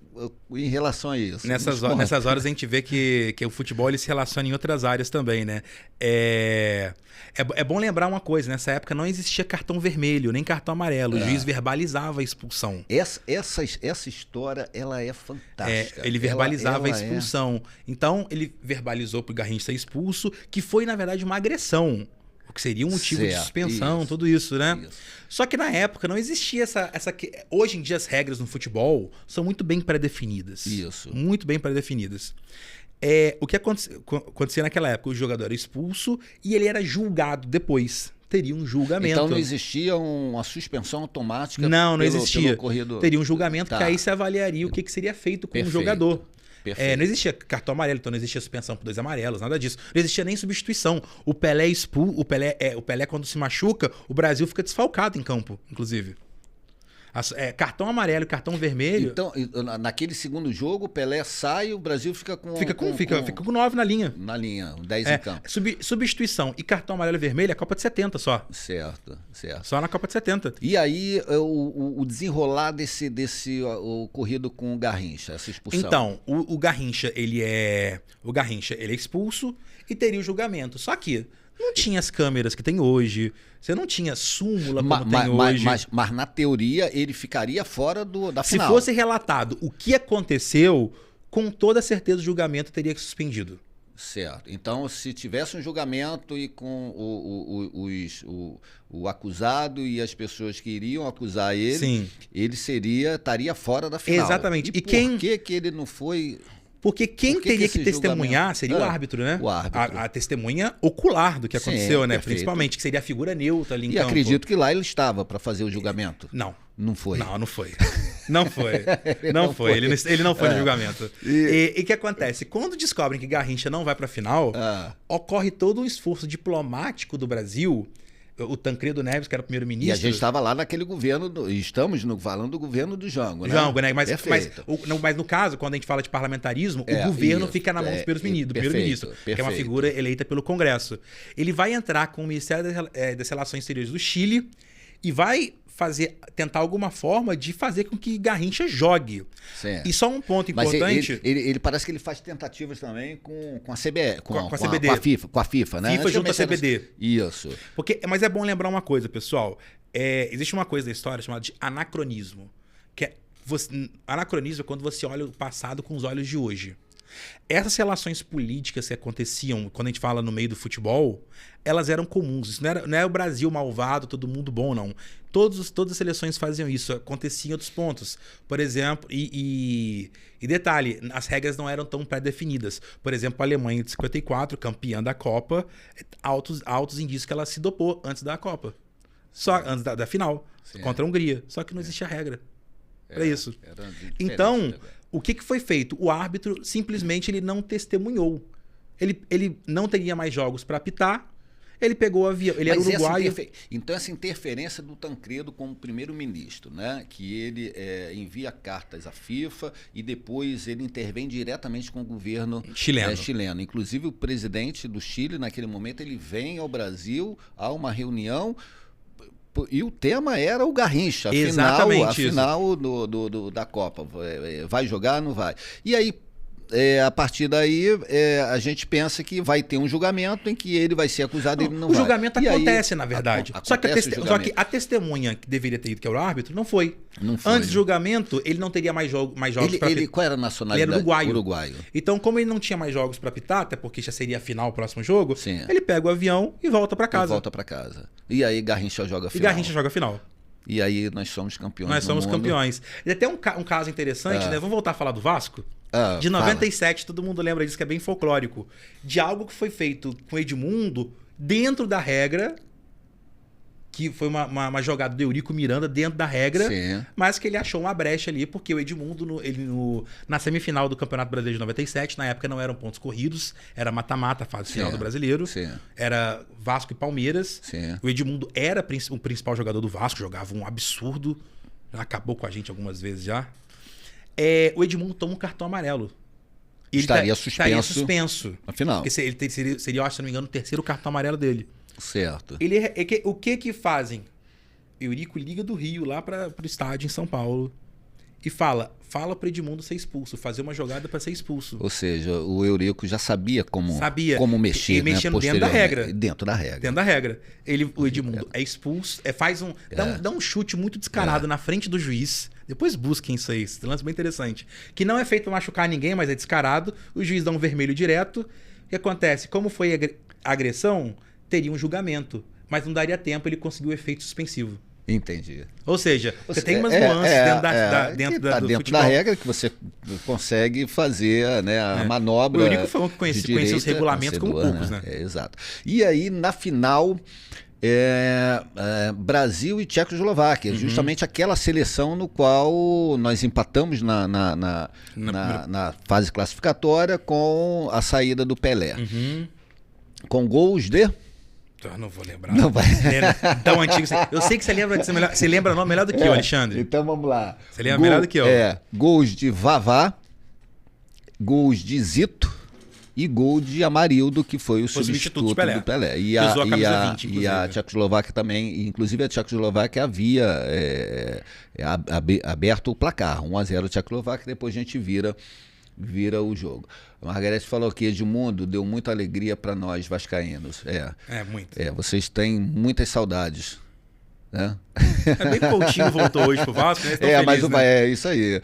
Speaker 1: em relação a isso?
Speaker 2: Nessas horas a gente vê que o futebol ele se relaciona em outras áreas também, né? É bom lembrar uma coisa, nessa época não existia cartão vermelho, nem cartão amarelo. O juiz verbalizava a expulsão.
Speaker 1: Essa história, ela é fantástica.
Speaker 2: Ele verbalizava a expulsão. Então, ele verbalizou pro Garrincha ser expulso, que foi, na verdade, uma agressão. O que seria um motivo de suspensão, tudo isso, né? Só que na época não existia essa... Hoje em dia as regras no futebol são muito bem pré-definidas.
Speaker 1: Isso.
Speaker 2: Muito bem pré-definidas. O que acontecia naquela época? O jogador era expulso e ele era julgado depois. Teria um julgamento.
Speaker 1: Então não existia uma suspensão automática?
Speaker 2: Não existia.
Speaker 1: Pelo
Speaker 2: teria um julgamento que aí se avaliaria o que seria feito com o jogador. Não existia cartão amarelo, então não existia suspensão por 2 amarelos, nada disso. Não existia nem substituição. O Pelé o Pelé quando se machuca, o Brasil fica desfalcado em campo, inclusive. Cartão amarelo e cartão vermelho.
Speaker 1: Então, naquele segundo jogo, o Pelé sai e o Brasil fica com...
Speaker 2: Fica com 9 na linha.
Speaker 1: Na linha, 10 em campo.
Speaker 2: Substituição e cartão amarelo e vermelho é Copa de 70 só.
Speaker 1: Certo.
Speaker 2: Só na Copa de 70.
Speaker 1: E aí, o desenrolar desse ocorrido com o Garrincha, essa expulsão?
Speaker 2: Então, o Garrincha, ele é expulso e teria o julgamento. Só que não tinha as câmeras que tem hoje. Você não tinha súmula como tem hoje.
Speaker 1: Mas na teoria ele ficaria fora da final.
Speaker 2: Se fosse relatado o que aconteceu, com toda certeza o julgamento teria que ser suspendido.
Speaker 1: Certo. Então, se tivesse um julgamento e com o acusado e as pessoas que iriam acusar ele,
Speaker 2: sim,
Speaker 1: ele estaria fora da final.
Speaker 2: Exatamente.
Speaker 1: E por que ele não foi...
Speaker 2: Porque quem teria que testemunhar seria o árbitro, né?
Speaker 1: O árbitro.
Speaker 2: A testemunha ocular do que aconteceu, né?
Speaker 1: Perfeito.
Speaker 2: Principalmente, que seria a figura neutra ali em campo.
Speaker 1: E acredito que lá ele estava para fazer o julgamento.
Speaker 2: Não.
Speaker 1: Não foi?
Speaker 2: Não foi. Não foi. Não foi. Ele não foi no julgamento. E o que acontece? Quando descobrem que Garrincha não vai para a final, ocorre todo um esforço diplomático do Brasil. O Tancredo Neves, que era o primeiro-ministro...
Speaker 1: E a gente estava lá naquele governo... falando do governo do Jango, né?
Speaker 2: Jango, né? Mas no caso, quando a gente fala de parlamentarismo, o governo fica na mão do primeiro-ministro, que é uma figura eleita pelo Congresso. Ele vai entrar com o Ministério das Relações Exteriores do Chile e vai tentar alguma forma de fazer com que Garrincha jogue.
Speaker 1: Certo.
Speaker 2: E só um ponto importante...
Speaker 1: Mas ele parece que ele faz tentativas também com a CBE, com a
Speaker 2: CBD.
Speaker 1: Com a FIFA, né?
Speaker 2: FIFA junto à CBD.
Speaker 1: Isso.
Speaker 2: Mas é bom lembrar uma coisa, pessoal. Existe uma coisa da história chamada de anacronismo. Anacronismo é quando você olha o passado com os olhos de hoje. Essas relações políticas que aconteciam, quando a gente fala no meio do futebol, elas eram comuns. Isso não é o Brasil malvado, todo mundo bom, não. Todas as seleções faziam isso, acontecia em outros pontos. Por exemplo, e detalhe, as regras não eram tão pré-definidas. Por exemplo, a Alemanha de 54, campeã da Copa, altos indícios que ela se dopou antes da Copa. Só antes da final, contra a Hungria. Só que não existia regra para isso. Então... O que foi feito? O árbitro simplesmente ele não testemunhou. Ele não teria mais jogos para apitar. Ele pegou o avião. Ele era uruguaio.
Speaker 1: Então, essa interferência do Tancredo como primeiro-ministro, né? Que ele envia cartas à FIFA e depois ele intervém diretamente com o governo chileno. Inclusive, o presidente do Chile, naquele momento, ele vem ao Brasil a uma reunião. E o tema era o Garrincha, a final da Copa. Vai jogar, não vai? E aí, a partir daí, a gente pensa que vai ter um julgamento em que ele vai ser acusado e ele não vai.
Speaker 2: O julgamento acontece, na verdade. Só que a testemunha que deveria ter ido, que é o árbitro, não foi. Antes do julgamento, ele não teria mais jogos para apitar.
Speaker 1: Qual era a nacionalidade?
Speaker 2: Ele era
Speaker 1: uruguaio.
Speaker 2: Então, como ele não tinha mais jogos para apitar, até porque já seria a final o próximo jogo, ele pega o avião e volta para casa. E aí Garrincha joga a final. E aí nós somos campeões. E até um caso interessante, né? Vamos voltar a falar do Vasco? De 97, todo mundo lembra disso, que é bem folclórico. De algo que foi feito com Edmundo dentro da regra que foi uma jogada do Eurico Miranda dentro da regra,
Speaker 1: Sim.
Speaker 2: mas que ele achou uma brecha ali, porque o Edmundo, na semifinal do Campeonato Brasileiro de 97, na época não eram pontos corridos, era mata-mata, fase final do Brasileiro, era Vasco e Palmeiras.
Speaker 1: Sim.
Speaker 2: O Edmundo era o principal jogador do Vasco, jogava um absurdo, já acabou com a gente algumas vezes já. O Edmundo toma um cartão amarelo. Ele
Speaker 1: estaria
Speaker 2: suspenso.
Speaker 1: Na final.
Speaker 2: Porque seria, se não me engano, o terceiro cartão amarelo dele.
Speaker 1: Certo.
Speaker 2: O que fazem? Eurico liga do Rio lá para o estádio em São Paulo e fala pro Edmundo ser expulso, fazer uma jogada para ser expulso.
Speaker 1: Ou seja, o Eurico já sabia como mexer,
Speaker 2: ele mexendo dentro da regra.
Speaker 1: Dentro da regra.
Speaker 2: Dentro da regra. O Edmundo é expulso, dá um chute muito descarado na frente do juiz. Depois busquem isso aí, esse lance bem interessante. Que não é feito para machucar ninguém, mas é descarado. O juiz dá um vermelho direto. O que acontece? Como foi a agressão, teria um julgamento. Mas não daria tempo, ele conseguiu o efeito suspensivo.
Speaker 1: Entendi.
Speaker 2: Ou seja, você tem umas nuances dentro do
Speaker 1: dentro
Speaker 2: futebol.
Speaker 1: da regra que você consegue fazer, né, a manobra.
Speaker 2: O Eurico foi um que conhecia os regulamentos como poucos, né?
Speaker 1: Exato. E aí, na final, Brasil e Tchecoslováquia, justamente aquela seleção no qual nós empatamos na fase classificatória com a saída do Pelé. Com gols de...
Speaker 2: Eu não vou lembrar.
Speaker 1: Não vai.
Speaker 2: Tão antigo. Eu sei que você lembra disso melhor. Você lembra o nome melhor do que eu, Alexandre?
Speaker 1: Então vamos lá.
Speaker 2: Você lembra melhor do que eu.
Speaker 1: Gols de Vavá, gols de Zito e gol de Amarildo, que foi o substituto do Pelé. E a Tchecoslováquia também, inclusive a Tchecoslováquia havia aberto o placar. 1-0 Tchecoslováquia, depois a gente vira o jogo. A Margarete falou que Edmundo deu muita alegria para nós vascaínos.
Speaker 2: Muito.
Speaker 1: Vocês têm muitas saudades, né?
Speaker 2: Bem que o Coutinho voltou hoje pro Vasco, né?
Speaker 1: É isso aí.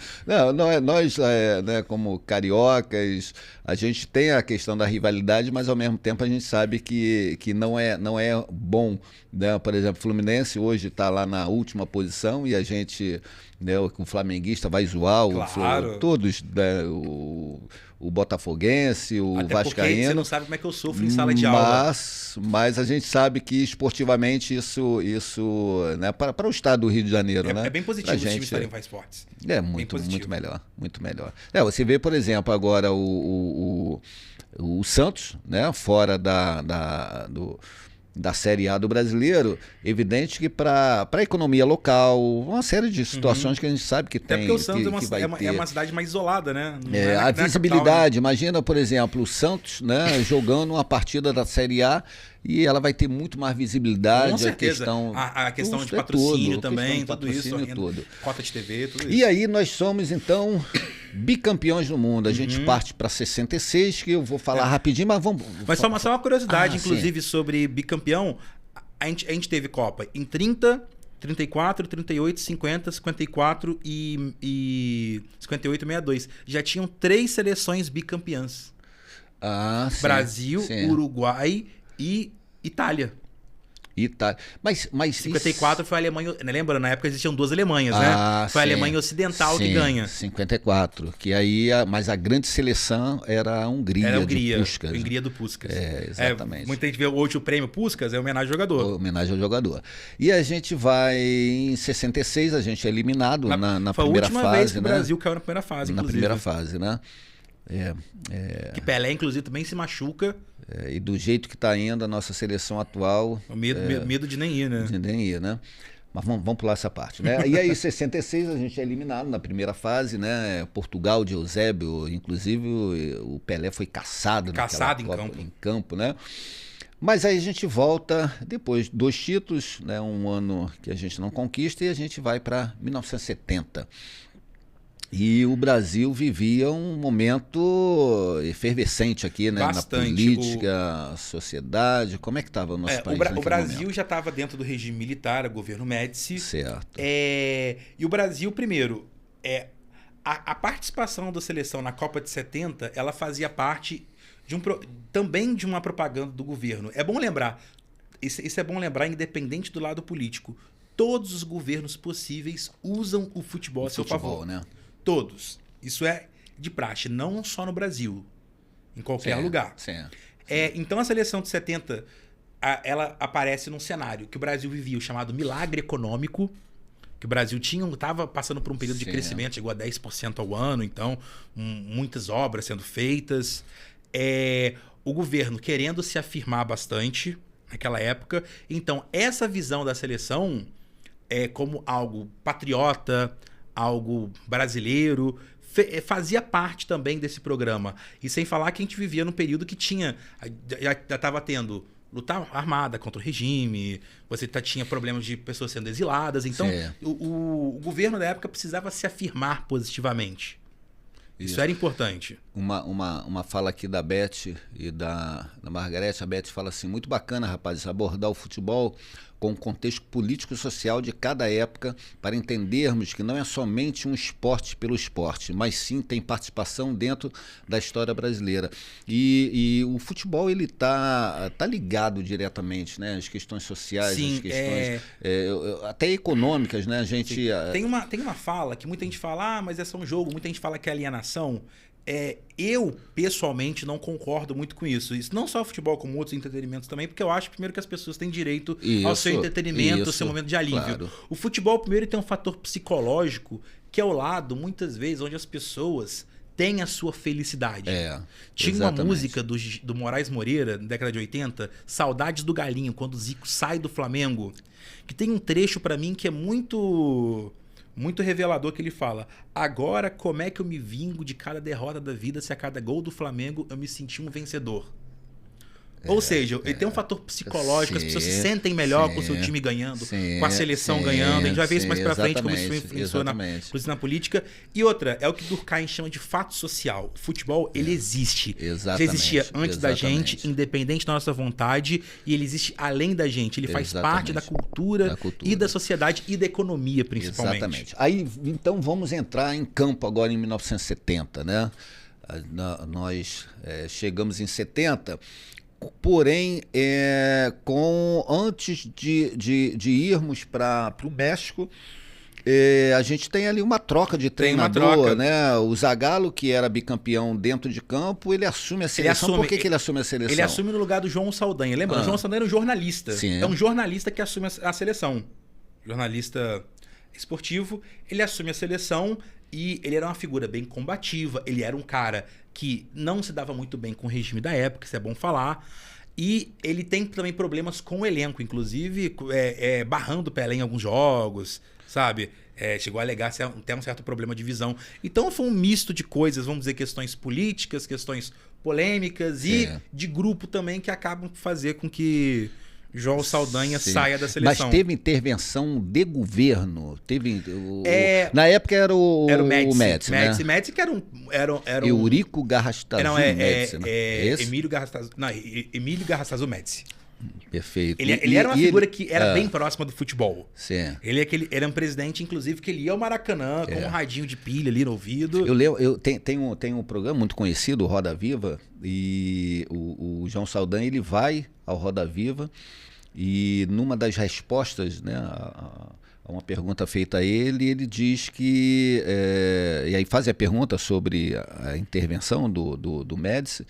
Speaker 1: Nós, né, como cariocas, a gente tem a questão da rivalidade, mas ao mesmo tempo a gente sabe que não é bom, né? Por exemplo, o Fluminense hoje está lá na última posição e a gente, né, o flamenguista vai zoar, todos, né, o botafoguense, o
Speaker 2: até
Speaker 1: vascaíno.
Speaker 2: Porque você não sabe como é que eu sofro em sala de aula.
Speaker 1: Mas a gente sabe que esportivamente isso né, para o estado do Rio de Janeiro, né?
Speaker 2: É bem positivo os times estarem em Faz Esportes.
Speaker 1: Muito melhor. Você vê, por exemplo, agora o Santos, né, fora da Série A do Brasileiro, evidente que para a economia local, uma série de situações que a gente sabe que tem.
Speaker 2: Até porque o Santos é uma cidade mais isolada, né?
Speaker 1: A visibilidade, capital, né? Imagina, por exemplo, o Santos, né, jogando uma partida da Série A e ela vai ter muito mais visibilidade.
Speaker 2: Com certeza. A questão de patrocínio também, tudo isso. Cota de TV, tudo isso.
Speaker 1: E aí nós somos, então, bicampeões do mundo. A gente parte para 66, que eu vou falar rapidinho, mas vamos...
Speaker 2: Mas só uma curiosidade, inclusive, sobre bicampeão. A gente teve Copa em 30, 34, 38, 50, 54 e 58 e 62. Já tinham 3 seleções bicampeãs. Brasil, Uruguai e Itália.
Speaker 1: Mas
Speaker 2: 54 foi a Alemanha. Lembra? Na época existiam 2 Alemanhas, né? Foi a Alemanha Ocidental que ganha.
Speaker 1: 54. Que aí, mas a grande seleção era a Hungria.
Speaker 2: Era a Hungria.
Speaker 1: Do Puskás.
Speaker 2: Hungria do Puskás.
Speaker 1: Exatamente.
Speaker 2: Muita gente vê hoje o prêmio Puskás, é homenagem ao jogador.
Speaker 1: Homenagem ao jogador. E a gente vai em 66, a gente é eliminado na
Speaker 2: foi
Speaker 1: primeira fase.
Speaker 2: Foi a última vez que o Brasil caiu na primeira fase, inclusive.
Speaker 1: Na primeira fase, né?
Speaker 2: Que Pelé, inclusive, também se machuca.
Speaker 1: E do jeito que está indo a nossa seleção atual...
Speaker 2: Medo de nem ir, né?
Speaker 1: De nem ir, né? Mas vamos pular essa parte, né? E aí, em 66, a gente é eliminado na primeira fase, né? Portugal de Eusébio, inclusive o Pelé foi caçado em campo, né? Mas aí a gente volta, depois 2 títulos, né? Um ano que a gente não conquista e a gente vai para 1970. E o Brasil vivia um momento efervescente aqui, né?
Speaker 2: Bastante.
Speaker 1: Na política, sociedade. Como é que estava o nosso país naquele
Speaker 2: O Brasil
Speaker 1: momento?
Speaker 2: já estava dentro do regime militar, o governo Médici.
Speaker 1: Certo.
Speaker 2: E o Brasil, primeiro, a participação da seleção na Copa de 70, ela fazia parte também de uma propaganda do governo. É bom lembrar, isso é bom lembrar, independente do lado político. Todos os governos possíveis usam o futebol a seu favor.
Speaker 1: Né?
Speaker 2: Todos. Isso é de praxe, não só no Brasil, em qualquer lugar.
Speaker 1: Sim.
Speaker 2: Então a seleção de 70 ela aparece num cenário que o Brasil vivia, o chamado milagre econômico, que o Brasil estava passando por um período de crescimento, chegou a 10% ao ano, então muitas obras sendo feitas. O governo querendo se afirmar bastante naquela época. Então, essa visão da seleção como algo patriota, algo brasileiro, fazia parte também desse programa. E sem falar que a gente vivia num período que já estava tendo luta armada contra o regime, você tinha problemas de pessoas sendo exiladas. Então, o governo da época precisava se afirmar positivamente. Isso era importante.
Speaker 1: Uma fala aqui da Beth e da Margarete. A Beth fala assim: muito bacana, rapazes, abordar o futebol com o contexto político e social de cada época para entendermos que não é somente um esporte pelo esporte, mas sim tem participação dentro da história brasileira. E o futebol ele tá ligado diretamente, né? As questões sociais,
Speaker 2: sim,
Speaker 1: as questões até econômicas, né? A gente
Speaker 2: tem uma fala que muita gente fala, mas é só um jogo. Muita gente fala que é alienação. Eu, pessoalmente, não concordo muito com isso. Isso não só o futebol, como outros entretenimentos também, porque eu acho, primeiro, que as pessoas têm direito ao seu entretenimento, ao seu momento de alívio. Claro. O futebol, primeiro, tem um fator psicológico, que é o lado, muitas vezes, onde as pessoas têm a sua felicidade. Tinha uma música do Moraes Moreira, na década de 80, Saudades do Galinho, quando o Zico sai do Flamengo, que tem um trecho, pra mim, que é muito revelador, que ele fala: agora como é que eu me vingo de cada derrota da vida se a cada gol do Flamengo eu me senti um vencedor? Ou seja, ele tem um fator psicológico, as pessoas se sentem melhor com o seu time ganhando, com a seleção ganhando. A gente vai ver isso mais pra frente, como isso influenciou na política. E outra, é o que Durkheim chama de fato social. O futebol, ele existe. Já existia antes da gente, independente da nossa vontade, e ele existe além da gente. Ele faz parte da cultura e da sociedade e da economia, principalmente.
Speaker 1: Exatamente. Aí, então, vamos entrar em campo agora em 1970, né? Nós chegamos em 70... Porém, antes de irmos para o México, a gente tem ali uma troca de treinador, né? O Zagallo, que era bicampeão dentro de campo, ele assume a seleção. Por que ele assume a seleção?
Speaker 2: Ele assume no lugar do João Saldanha. Lembra? O João Saldanha era um jornalista. É um jornalista que assume a seleção. Jornalista esportivo. Ele assume a seleção e ele era uma figura bem combativa. Ele era um cara que não se dava muito bem com o regime da época, isso é bom falar. E ele tem também problemas com o elenco, inclusive barrando o Pelé em alguns jogos, sabe? Chegou a alegar até um certo problema de visão. Então foi um misto de coisas, vamos dizer, questões políticas, questões polêmicas e de grupo também, que acabam fazer com que João Saldanha saia da seleção.
Speaker 1: Mas teve intervenção de governo? Na época era o Médici, né?
Speaker 2: Médici, que era um
Speaker 1: Eurico Garrastazu Médici, né?
Speaker 2: Emílio Garrastazu Médici.
Speaker 1: Perfeito.
Speaker 2: Ele era uma figura que era bem próxima do futebol.
Speaker 1: Sim.
Speaker 2: Ele era um presidente, inclusive, que ele ia ao Maracanã com um radinho de pilha ali no ouvido.
Speaker 1: Tem um programa muito conhecido, o Roda Viva, e o João Saldanha, ele vai ao Roda Viva e numa das respostas, né, a uma pergunta feita a ele diz que... e aí faz a pergunta sobre a intervenção do Médici,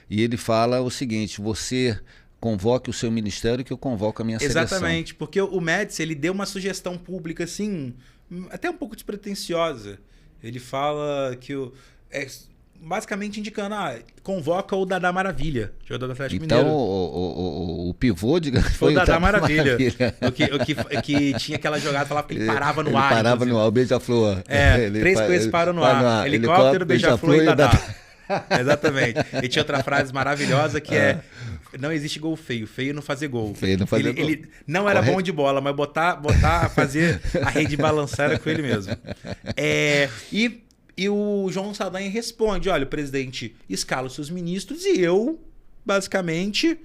Speaker 1: e ele fala o seguinte: você convoque o seu ministério que eu convoco a minha seleção.
Speaker 2: Exatamente, porque o Médici, ele deu uma sugestão pública, assim, até um pouco despretensiosa. Ele fala que basicamente indicando, convoca o Dadá Maravilha, jogador do Atlético Mineiro.
Speaker 1: Então o pivô,
Speaker 2: foi o Dadá Maravilha. O que tinha aquela jogada, falava que ele parava no ar.
Speaker 1: Ele parava no ar, o beija-flor.
Speaker 2: Três coisas param no ar. Helicóptero, beija-flor e Dadá. Exatamente. E tinha outra frase maravilhosa que não existe gol feio, feio não fazer gol. Ele não era bom de bola, mas fazer a rede balançar era com ele mesmo. E o João Saldanha responde: olha, o presidente escala os seus ministros e eu, basicamente,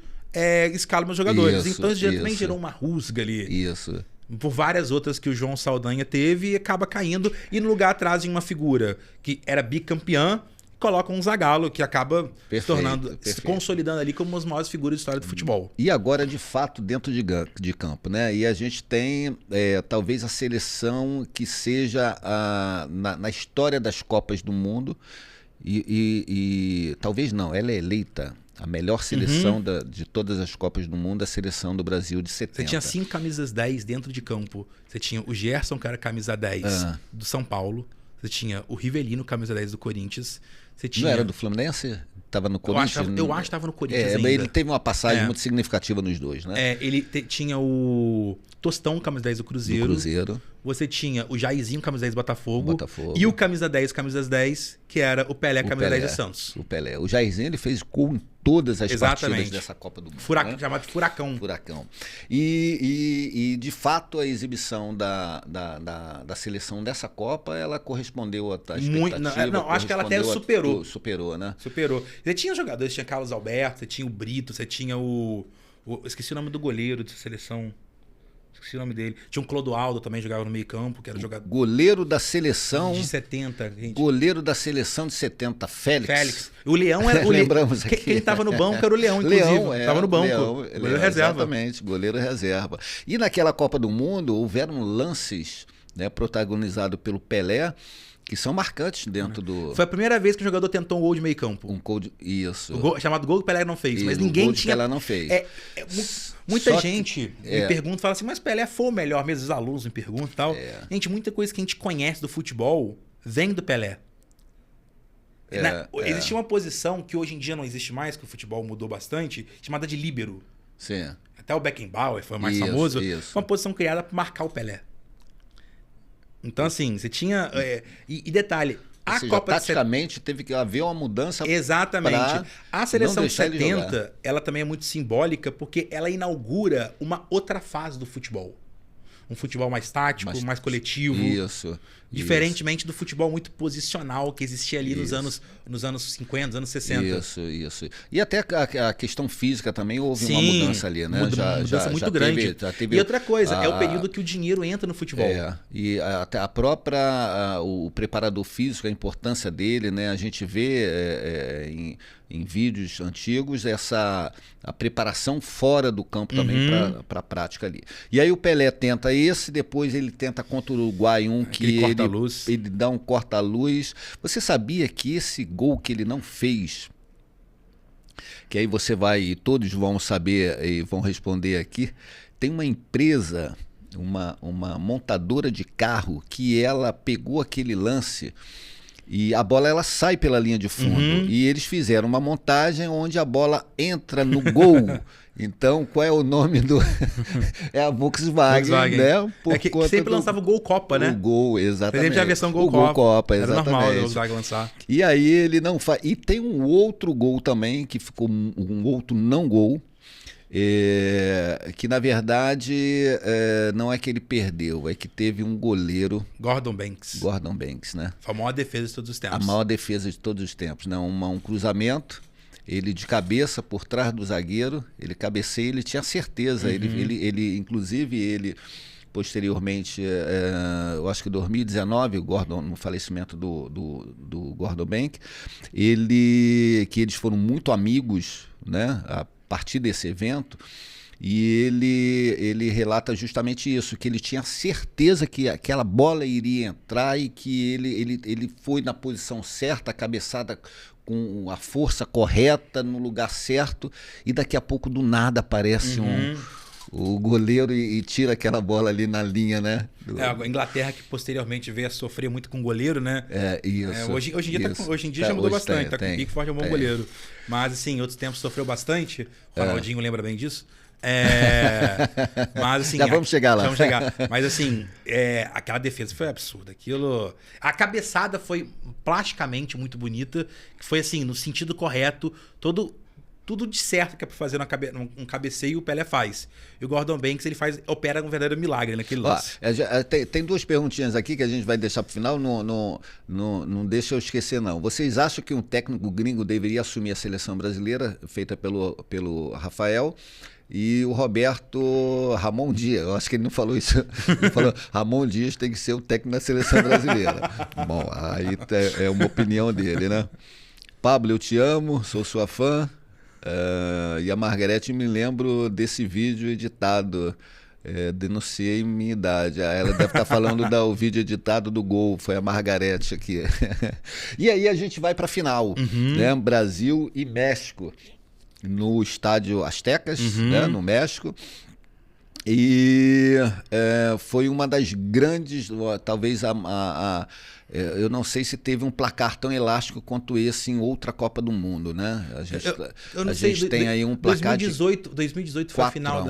Speaker 2: escalo meus jogadores. Então isso também gerou uma rusga ali.
Speaker 1: Isso.
Speaker 2: Por várias outras que o João Saldanha teve, e acaba caindo. E no lugar trazem uma figura que era bicampeã, coloca um Zagallo, que acaba se consolidando ali como uma das maiores figuras da história do futebol.
Speaker 1: E agora, de fato, dentro de campo, né? E a gente tem talvez a seleção que seja na história das Copas do Mundo, e talvez não, ela é eleita A melhor seleção de todas as Copas do Mundo, a seleção do Brasil de 70.
Speaker 2: Você tinha 5 camisas 10 dentro de campo. Você tinha o Gerson, que era camisa 10 do São Paulo. Você tinha o Rivelino, camisa 10 do Corinthians. Você tinha...
Speaker 1: Não era do Fluminense? Estava no Corinthians?
Speaker 2: Eu acho que estava no Corinthians ainda.
Speaker 1: Ele teve uma passagem muito significativa nos dois, né?
Speaker 2: Ele tinha o Tostão, camisa 10 do Cruzeiro. Você tinha o Jairzinho, camisa 10 do Botafogo. E o camisa 10, camisas 10, que era o Pelé, camisa 10 do Santos.
Speaker 1: O Pelé. O Jairzinho, ele fez gol em todas as partidas dessa Copa do Mundo.
Speaker 2: Né? Chamado de Furacão.
Speaker 1: E de fato, a exibição da seleção dessa Copa, ela correspondeu à expectativa.
Speaker 2: Acho que ela até superou.
Speaker 1: Superou, né?
Speaker 2: Superou. Você tinha jogadores, tinha Carlos Alberto, você tinha o Brito, você tinha esqueci o nome do goleiro de seleção. Esqueci o nome dele. Tinha um Clodoaldo também, jogava no meio campo, que era jogador...
Speaker 1: Goleiro da seleção...
Speaker 2: De 70, gente.
Speaker 1: Goleiro da seleção de 70, Félix.
Speaker 2: O Leão era...
Speaker 1: Lembramos aqui.
Speaker 2: Quem estava no banco era o Leão, inclusive. Estava no banco. Goleiro reserva.
Speaker 1: Exatamente, goleiro reserva. E naquela Copa do Mundo, houveram lances, né, protagonizados pelo Pelé, que são marcantes dentro do...
Speaker 2: Foi a primeira vez que o jogador tentou um gol de meio campo.
Speaker 1: Isso.
Speaker 2: Chamado gol que o Pelé não fez, mas ninguém tinha...
Speaker 1: O Pelé não fez.
Speaker 2: Muita gente me pergunta, fala assim, mas Pelé foi o melhor mesmo, os alunos me perguntam e tal. Gente, muita coisa que a gente conhece do futebol vem do Pelé. Existia uma posição que hoje em dia não existe mais, que o futebol mudou bastante, chamada de líbero.
Speaker 1: Sim.
Speaker 2: Até o Beckenbauer foi o mais famoso. Foi uma posição criada para marcar o Pelé. Então, assim, você tinha... E detalhe...
Speaker 1: Ou seja, taticamente teve que haver uma mudança.
Speaker 2: Exatamente. A seleção de 70, ela também é muito simbólica porque ela inaugura uma outra fase do futebol. Um futebol mais tático, mais coletivo.
Speaker 1: Isso.
Speaker 2: Diferentemente do futebol muito posicional que existia ali nos anos 50, nos anos 60.
Speaker 1: Isso. E até a questão física também houve uma mudança ali, né?
Speaker 2: Uma mudança muito grande. E outra coisa, é o período que o dinheiro entra no futebol.
Speaker 1: E até a própria... o preparador físico, a importância dele, né? A gente vê em vídeos antigos a preparação fora do campo também para a prática ali. E aí o Pelé tenta depois ele tenta contra o Uruguai que ele dá um corta-luz. Você sabia que esse gol que ele não fez, que aí você vai, todos vão saber e vão responder aqui, tem uma empresa, uma montadora de carro, que ela pegou aquele lance e a bola ela sai pela linha de fundo. E eles fizeram uma montagem onde a bola entra no gol. Então, qual é o nome do... É a Volkswagen, né?
Speaker 2: Que sempre lançava o Gol Copa, né?
Speaker 1: O Gol, exatamente.
Speaker 2: Sempre tinha a versão Gol Copa.
Speaker 1: Exatamente.
Speaker 2: Era normal a Volkswagen lançar.
Speaker 1: E aí ele não faz... E tem um outro gol também, que ficou um outro não gol, que na verdade não é que ele perdeu, é que teve um goleiro... Gordon Banks, né?
Speaker 2: Foi a maior defesa de todos os tempos.
Speaker 1: A maior defesa de todos os tempos, né? Um cruzamento... Ele de cabeça por trás do zagueiro, ele cabeceia, ele tinha certeza. Inclusive, posteriormente, eu acho que em 2019, no falecimento do Gordon Banks, que eles foram muito amigos, né, a partir desse evento. E ele relata justamente isso, que ele tinha certeza que aquela bola iria entrar e que ele foi na posição certa, a cabeçada com a força correta, no lugar certo, e daqui a pouco do nada aparece o goleiro e tira aquela bola ali na linha, né?
Speaker 2: A Inglaterra que posteriormente veio a sofrer muito com goleiro, né?
Speaker 1: Isso.
Speaker 2: Hoje em dia já mudou bastante, tá com o Pickford é um bom goleiro. Mas assim, em outros tempos sofreu bastante, o Ronaldinho lembra bem disso. Mas assim,
Speaker 1: já vamos chegar lá.
Speaker 2: Mas assim, aquela defesa foi absurda. A cabeçada foi plasticamente muito bonita, que foi assim, no sentido correto, tudo de certo que é para fazer um cabeceio, o Pelé faz. E o Gordon Banks opera um verdadeiro milagre naquele lance.
Speaker 1: Tem duas perguntinhas aqui que a gente vai deixar para o final, não deixa eu esquecer não. Vocês acham que um técnico gringo deveria assumir a seleção brasileira, feita pelo Rafael? E o Roberto Ramon Dias, eu acho que ele não falou isso, ele falou, Ramon Dias tem que ser o técnico da seleção brasileira. Bom, aí é uma opinião dele, né? Pablo, eu te amo, sou sua fã. E a Margarete, me lembro desse vídeo editado, denunciei minha idade. Ela deve estar falando do vídeo editado do gol, foi a Margarete aqui. E aí a gente vai para a final, né? Brasil e México. no estádio Aztecas, né, no México. E foi uma das grandes, talvez eu não sei se teve um placar tão elástico quanto esse em outra Copa do Mundo, né? A gente tem aí um placar
Speaker 2: 2018 foi a final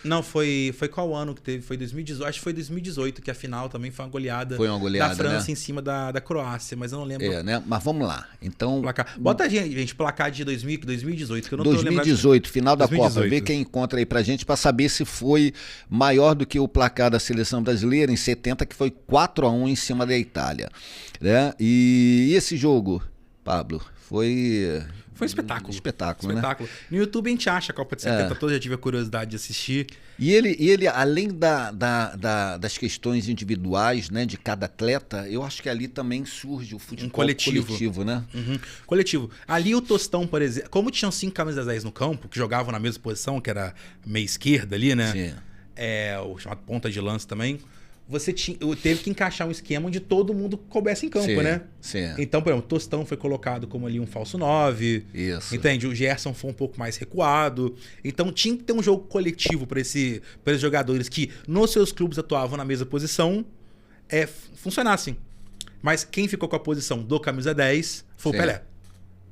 Speaker 2: Não, foi qual ano que teve? Foi 2018. Acho que foi 2018 que a final também foi uma goleada, da França, né? Em cima da Croácia, mas eu não lembro.
Speaker 1: Né? Mas vamos lá. Então,
Speaker 2: bota gente, placar de 2018, que eu não
Speaker 1: 2018, final da
Speaker 2: 2018.
Speaker 1: Copa. Vê quem encontra aí pra gente para saber se foi maior do que o placar da seleção brasileira em 70, que foi 4-1 em cima da Itália, né? E esse jogo, Pablo, foi
Speaker 2: um espetáculo.
Speaker 1: Espetáculo, né?
Speaker 2: No YouTube a gente acha a Copa de 70 toda, já tive a curiosidade de assistir.
Speaker 1: E ele além das questões individuais, né, de cada atleta, eu acho que ali também surge o futebol coletivo, né?
Speaker 2: Coletivo. Ali o Tostão, por exemplo, como tinham 5 camisas 10 no campo, que jogavam na mesma posição, que era meia esquerda ali, né?
Speaker 1: Sim.
Speaker 2: O chamado ponta de lança também. Você teve que encaixar um esquema onde todo mundo coubesse em campo, né?
Speaker 1: Sim.
Speaker 2: Então, por exemplo, o Tostão foi colocado como ali um falso 9.
Speaker 1: Isso.
Speaker 2: Entende? O Gerson foi um pouco mais recuado. Então tinha que ter um jogo coletivo para esses jogadores que nos seus clubes atuavam na mesma posição funcionassem. Mas quem ficou com a posição do camisa 10 foi o Pelé.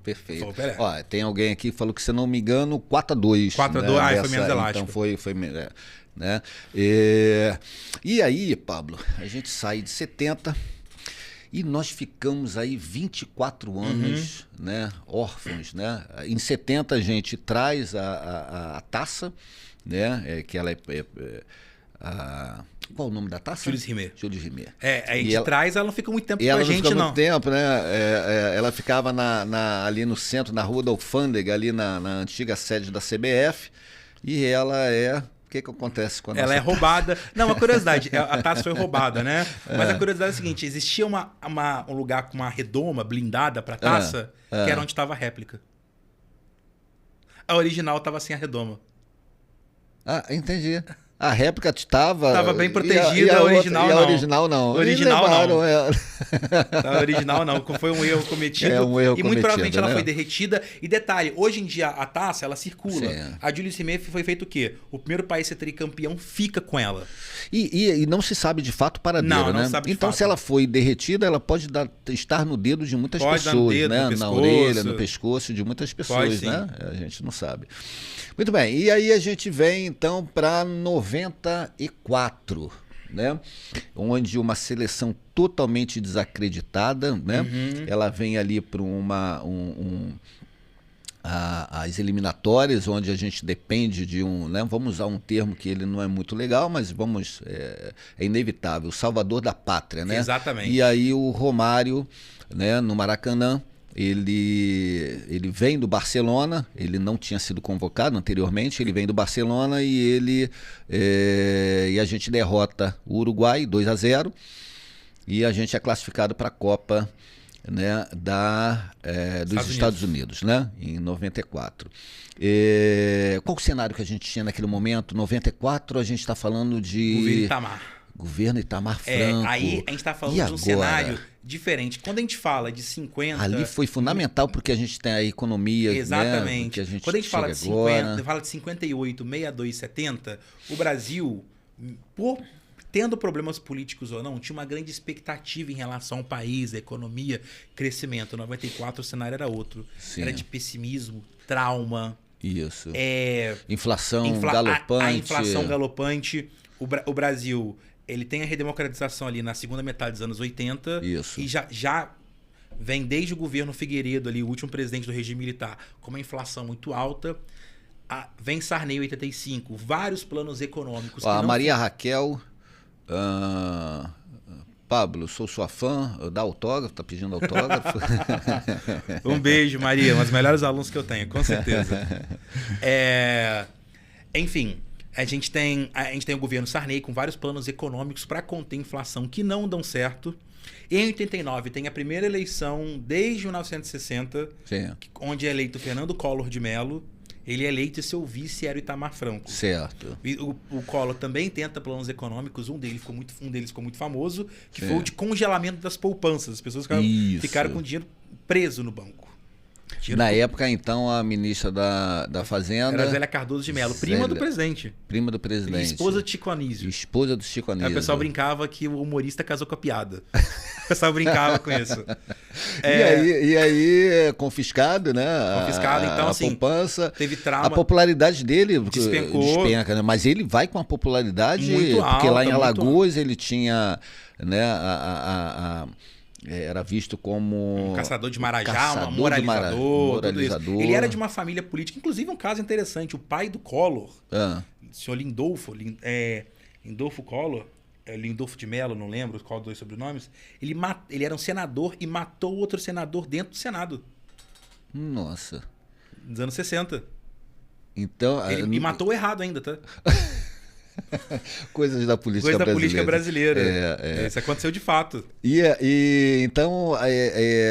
Speaker 1: Perfeito.
Speaker 2: Foi o Pelé.
Speaker 1: Ó, tem alguém aqui que falou que, se não me engano, 4-2.
Speaker 2: 4-2, foi menos elástico.
Speaker 1: Então foi né? E aí, Pablo, a gente sai de 70 e nós ficamos aí 24 anos, né, órfãos, né? Em 70 a gente traz a taça, né, que ela qual o nome da taça?
Speaker 2: Jules Rimet.
Speaker 1: Jules Rimet.
Speaker 2: A gente traz, ela não fica muito tempo com a gente, não.
Speaker 1: Ela não fica muito tempo, né? Ela ficava ali no centro, na Rua da Alfândega, ali na antiga sede da CBF, e ela O que acontece quando
Speaker 2: ela é roubada? Não, uma curiosidade, a taça foi roubada, né? Mas a curiosidade é a seguinte, existia um lugar com uma redoma blindada pra taça, que era onde estava a réplica. A original estava sem a redoma.
Speaker 1: Ah, entendi. A réplica estava
Speaker 2: bem protegida, a original não.
Speaker 1: A original não.
Speaker 2: A original não. A original não. Foi um erro cometido. E muito provavelmente ela foi derretida. E detalhe, hoje em dia a taça, ela circula. Sim. A Jules Rimet foi feito o quê? O primeiro país a ser tricampeão fica com ela.
Speaker 1: E não se sabe de fato o paradeiro, né? Então, se ela foi derretida, ela pode estar no dedo de muitas pessoas, né? Na orelha, no pescoço de muitas pessoas, né? A gente não sabe. Muito bem, e aí a gente vem então para 94, né? Onde uma seleção totalmente desacreditada, né? Ela vem ali para as eliminatórias, onde a gente depende de né? Vamos usar um termo que ele não é muito legal, mas é inevitável, o salvador da pátria, né?
Speaker 2: Exatamente.
Speaker 1: E aí o Romário, né, no Maracanã, ele vem do Barcelona, ele não tinha sido convocado anteriormente, ele vem do Barcelona e a gente derrota o Uruguai 2-0 e a gente é classificado para a Copa, né, dos Estados Unidos, né, em 94. Qual o cenário que a gente tinha naquele momento? 94, a gente está falando de... Governo Itamar Franco.
Speaker 2: Aí a gente está falando de um cenário diferente. Quando a gente fala de 50...
Speaker 1: Ali foi fundamental porque a gente tem a economia.
Speaker 2: Exatamente.
Speaker 1: Né,
Speaker 2: quando a gente fala de 50, fala de 58, 62, 70, o Brasil, tendo problemas políticos ou não, tinha uma grande expectativa em relação ao país, a economia, crescimento. Em 94 o cenário era outro. Sim. Era de pessimismo, trauma.
Speaker 1: Isso. Inflação galopante.
Speaker 2: A inflação galopante. O Brasil... Ele tem a redemocratização ali na segunda metade dos anos 80.
Speaker 1: Isso.
Speaker 2: E já vem desde o governo Figueiredo, ali, o último presidente do regime militar, com uma inflação muito alta. Vem Sarney em 85, vários planos econômicos.
Speaker 1: A Maria Raquel, Pablo, sou sua fã, dá autógrafo, tá pedindo autógrafo.
Speaker 2: Um beijo, Maria, uma das melhores alunos que eu tenho, com certeza. Enfim... A gente tem o governo Sarney com vários planos econômicos para conter a inflação que não dão certo. Em 89 tem a primeira eleição desde 1960, onde é eleito Fernando Collor de Mello. Ele é eleito e seu vice era o Itamar Franco.
Speaker 1: Certo.
Speaker 2: O Collor também tenta planos econômicos, um deles ficou muito famoso, que foi o de congelamento das poupanças. As pessoas ficaram com o dinheiro preso no banco.
Speaker 1: Na época, então, a ministra da Fazenda...
Speaker 2: Era Zélia Cardoso de Mello, prima do presidente.
Speaker 1: Prima do presidente.
Speaker 2: Esposa do Chico Anísio.
Speaker 1: Esposa do Chico Anísio.
Speaker 2: Aí o pessoal brincava que o humorista casou com a piada. O pessoal brincava com isso.
Speaker 1: E aí, confiscado, né?
Speaker 2: Confiscado, então, assim,
Speaker 1: poupança.
Speaker 2: Teve trauma.
Speaker 1: A popularidade dele
Speaker 2: despenca,
Speaker 1: né? Mas ele vai com uma popularidade...
Speaker 2: Muito alta,
Speaker 1: porque lá em Alagoas ele tinha... né, era visto como...
Speaker 2: Um caçador de Marajá, um moralizador, tudo isso. Ele era de uma família política. Inclusive, um caso interessante. O pai do Collor, o senhor Lindolfo Collor, Lindolfo de Mello, não lembro qual dos sobrenomes, ele era um senador e matou outro senador dentro do Senado.
Speaker 1: Nossa.
Speaker 2: Nos anos 60.
Speaker 1: Então...
Speaker 2: E matou errado ainda, tá?
Speaker 1: Coisas da política brasileira.
Speaker 2: Coisa da política brasileira. Isso aconteceu de fato.
Speaker 1: Então,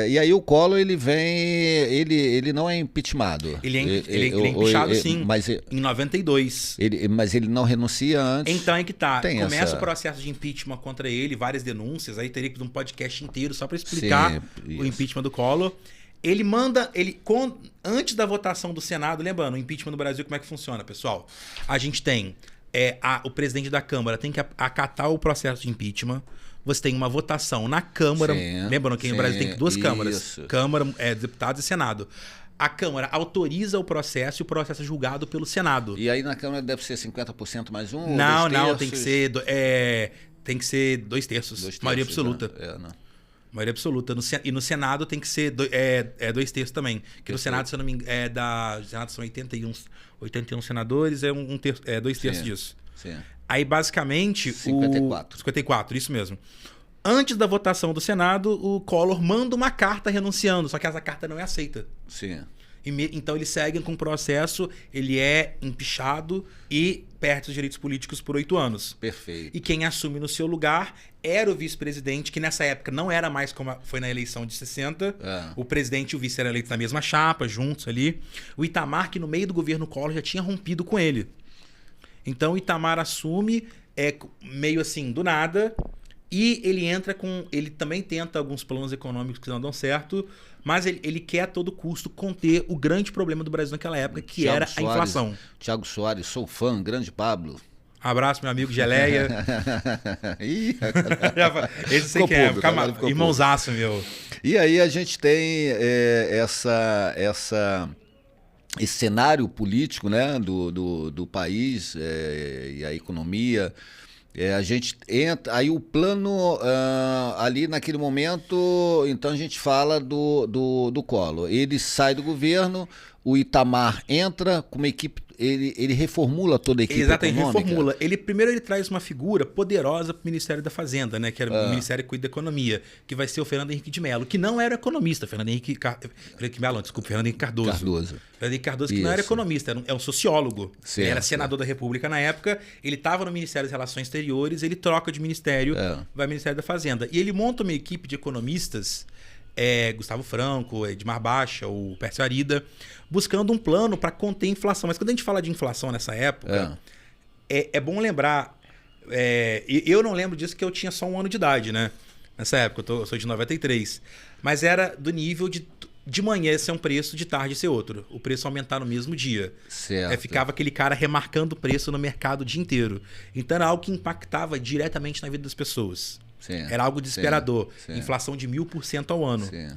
Speaker 1: e aí o Collor, ele vem... Ele não é impeachmentado.
Speaker 2: Ele é impeachado, sim, mas, em 92.
Speaker 1: Mas ele não renuncia antes.
Speaker 2: Então é que tá. Começa o processo de impeachment contra ele, várias denúncias. Aí teria que dar um podcast inteiro só para explicar o impeachment do Collor. Ele manda... antes da votação do Senado, lembrando, o impeachment no Brasil, como é que funciona, pessoal? A gente tem... o presidente da Câmara tem que acatar o processo de impeachment. Você tem uma votação na Câmara. Lembrando que no Brasil tem duas câmaras. Câmara, deputados e Senado. A Câmara autoriza o processo e o processo é julgado pelo Senado.
Speaker 1: E aí na Câmara deve ser 50% mais um?
Speaker 2: Não, tem que ser... tem que ser 2 terços. Maioria absoluta. Maioria absoluta. E no Senado tem que ser 2 terços também. Que no Senado, se eu não me engano, Senado são 81 senadores, 2 terços disso.
Speaker 1: Sim.
Speaker 2: Aí, basicamente... 54, isso mesmo. Antes da votação do Senado, o Collor manda uma carta renunciando, só que essa carta não é aceita.
Speaker 1: Sim.
Speaker 2: Então eles seguem com o processo, ele é empichado e perde os direitos políticos por 8 anos.
Speaker 1: Perfeito.
Speaker 2: E quem assume no seu lugar era o vice-presidente, que nessa época não era mais como foi na eleição de 60. O presidente e o vice eram eleitos na mesma chapa, juntos ali. O Itamar, que no meio do governo Collor já tinha rompido com ele. Então o Itamar assume meio assim, do nada, e ele entra com... Ele também tenta alguns planos econômicos que não dão certo, mas ele quer a todo custo conter o grande problema do Brasil naquela época, que era a inflação.
Speaker 1: Thiago Soares, sou fã, grande Pablo.
Speaker 2: Abraço, meu amigo Geleia. Esse sei que é, irmãozaço, meu.
Speaker 1: E aí a gente tem esse cenário político, né, do país e a economia. A gente entra, aí o plano ali naquele momento, então a gente fala do Collor. Ele sai do governo, o Itamar entra com uma equipe, ele reformula toda a equipe econômica.
Speaker 2: Reformula. Primeiro ele traz uma figura poderosa para o Ministério da Fazenda, né? Que era o Ministério que cuida da Economia, que vai ser o Fernando Henrique de Mello, que não era economista. Fernando Henrique Cardoso. Fernando Henrique Cardoso, que não era economista, é um sociólogo. Ele era senador da República na época, ele estava no Ministério das Relações Exteriores, ele troca de ministério, vai ao Ministério da Fazenda. E ele monta uma equipe de economistas, Gustavo Franco, Edmar Baixa, o Pércio Arida, buscando um plano para conter a inflação. Mas quando a gente fala de inflação nessa época, é bom lembrar... eu não lembro disso, que eu tinha só 1 ano de idade, né? Nessa época, eu sou de 93. Mas era do nível de manhã ser um preço, de tarde ser outro. O preço aumentar no mesmo dia.
Speaker 1: Certo.
Speaker 2: Ficava aquele cara remarcando o preço no mercado o dia inteiro. Então era algo que impactava diretamente na vida das pessoas.
Speaker 1: Sim,
Speaker 2: era algo desesperador.
Speaker 1: Sim.
Speaker 2: Inflação de 1000% ao ano.
Speaker 1: Sim.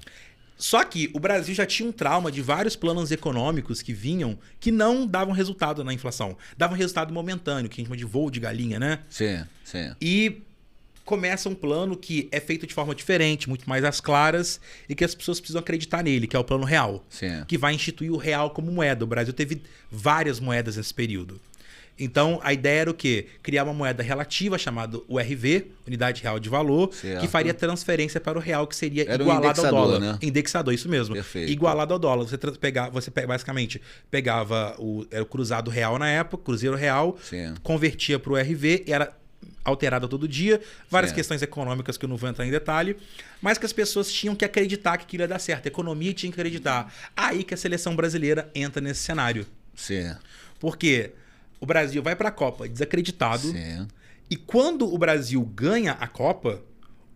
Speaker 2: Só que o Brasil já tinha um trauma de vários planos econômicos que vinham que não davam resultado na inflação. Davam resultado momentâneo, que a gente chama de voo de galinha, né?
Speaker 1: Sim.
Speaker 2: E começa um plano que é feito de forma diferente, muito mais às claras, e que as pessoas precisam acreditar nele, que é o Plano Real.
Speaker 1: Sim.
Speaker 2: Que vai instituir o real como moeda. O Brasil teve várias moedas nesse período. Então, a ideia era o quê? Criar uma moeda relativa chamada URV, Unidade Real de Valor, que faria transferência para o real, que seria igualado ao dólar.
Speaker 1: Né?
Speaker 2: Indexador, isso mesmo.
Speaker 1: Perfeito.
Speaker 2: Igualado ao dólar. Você basicamente pegava o cruzado real na época, cruzeiro real, convertia para o URV, era alterada todo dia, várias questões econômicas que eu não vou entrar em detalhe, mas que as pessoas tinham que acreditar que aquilo ia dar certo. A economia tinha que acreditar. Aí que a seleção brasileira entra nesse cenário.
Speaker 1: Sim.
Speaker 2: Porque o Brasil vai para a Copa desacreditado.
Speaker 1: Sim.
Speaker 2: E quando o Brasil ganha a Copa,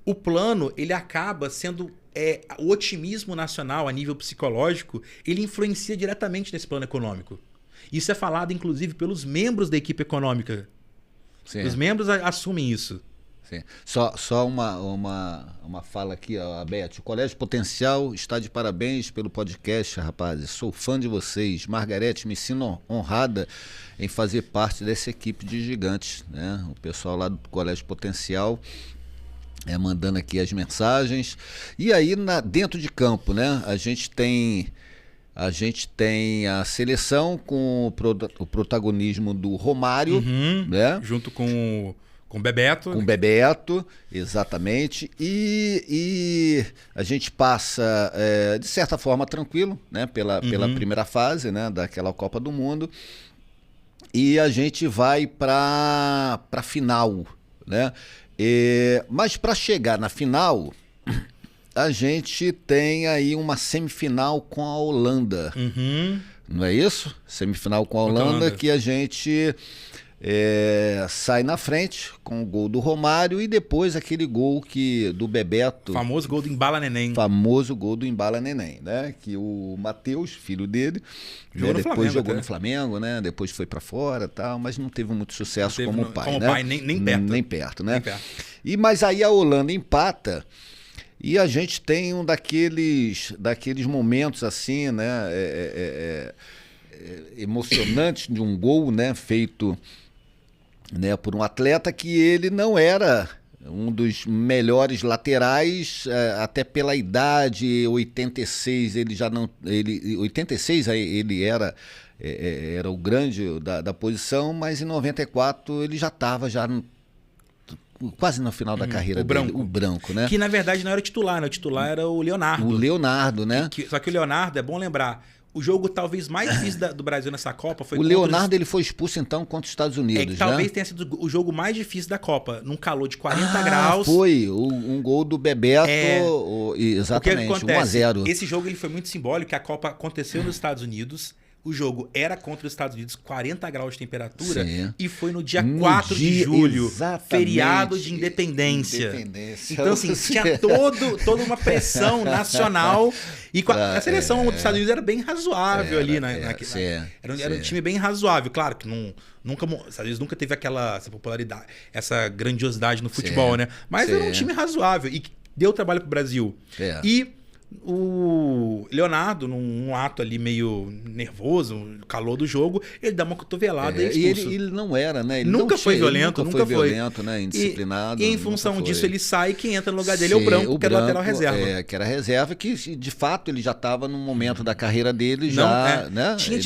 Speaker 2: o plano ele acaba sendo o otimismo nacional a nível psicológico, ele influencia diretamente nesse plano econômico. Isso é falado, inclusive, pelos membros da equipe econômica. Sim. Os membros assumem isso.
Speaker 1: Sim. Só uma fala aqui, ó, Beth. O Colégio Potencial está de parabéns pelo podcast, rapazes. Sou fã de vocês. Margarete, me sinto honrada em fazer parte dessa equipe de gigantes, né? O pessoal lá do Colégio Potencial mandando aqui as mensagens. E aí, dentro de campo, né? A gente tem a seleção com o protagonismo do Romário, né?
Speaker 2: Junto com o Bebeto.
Speaker 1: Com o Bebeto, exatamente. E a gente passa, de certa forma, tranquilo, né? Pela primeira fase, né? Daquela Copa do Mundo. E a gente vai para a final, né? Mas para chegar na final, a gente tem aí uma semifinal com a Holanda. Não é isso? Semifinal com a Holanda, que a gente sai na frente com o gol do Romário e depois aquele gol do Bebeto.
Speaker 2: Famoso gol do Embala Neném.
Speaker 1: Famoso gol do Embala Neném, né? Que o Matheus, filho dele, depois jogou no Flamengo, né? Depois foi para fora e tal, mas não teve muito sucesso como pai,
Speaker 2: como
Speaker 1: né?
Speaker 2: Pai, nem perto.
Speaker 1: Nem perto, né?
Speaker 2: Nem perto.
Speaker 1: Mas aí a Holanda empata e a gente tem um daqueles momentos assim, né? Emocionantes de um gol, né? Feito, né, por um atleta que ele não era um dos melhores laterais, até pela idade. 86 ele já não, 86 ele era o grande da posição, mas em 94 ele já estava quase no final da carreira dele, o Branco, né?
Speaker 2: Que na verdade não era o titular, né? O titular era o Leonardo.
Speaker 1: O Leonardo, né?
Speaker 2: Só que o Leonardo, é bom lembrar, o jogo talvez mais difícil do Brasil nessa Copa foi
Speaker 1: o Leonardo. Ele foi expulso então contra os Estados Unidos,
Speaker 2: talvez tenha sido o jogo mais difícil da Copa, num calor de 40 graus.
Speaker 1: Foi um gol do Bebeto, exatamente, 1-0.
Speaker 2: Esse jogo ele foi muito simbólico, que a Copa aconteceu nos Estados Unidos. O jogo era contra os Estados Unidos, 40 graus de temperatura. Sim. E foi no dia 4 de julho, feriado de independência. Então, assim, tinha toda uma pressão nacional. E a seleção dos Estados Unidos era bem razoável ali. Era um time bem razoável. Claro que os Estados Unidos nunca teve essa popularidade, essa grandiosidade no futebol, né? Mas era um time razoável e deu trabalho pro Brasil. E o Leonardo, num ato ali meio nervoso, no calor do jogo, ele dá uma cotovelada e é expulso.
Speaker 1: E ele não era, né? Ele
Speaker 2: nunca foi violento,
Speaker 1: nunca foi violento, né? Indisciplinado.
Speaker 2: E em função disso ele sai e quem entra no lugar dele é o Branco, que era lateral reserva.
Speaker 1: Que era reserva, que de fato ele já estava num momento da carreira dele né?
Speaker 2: Tinha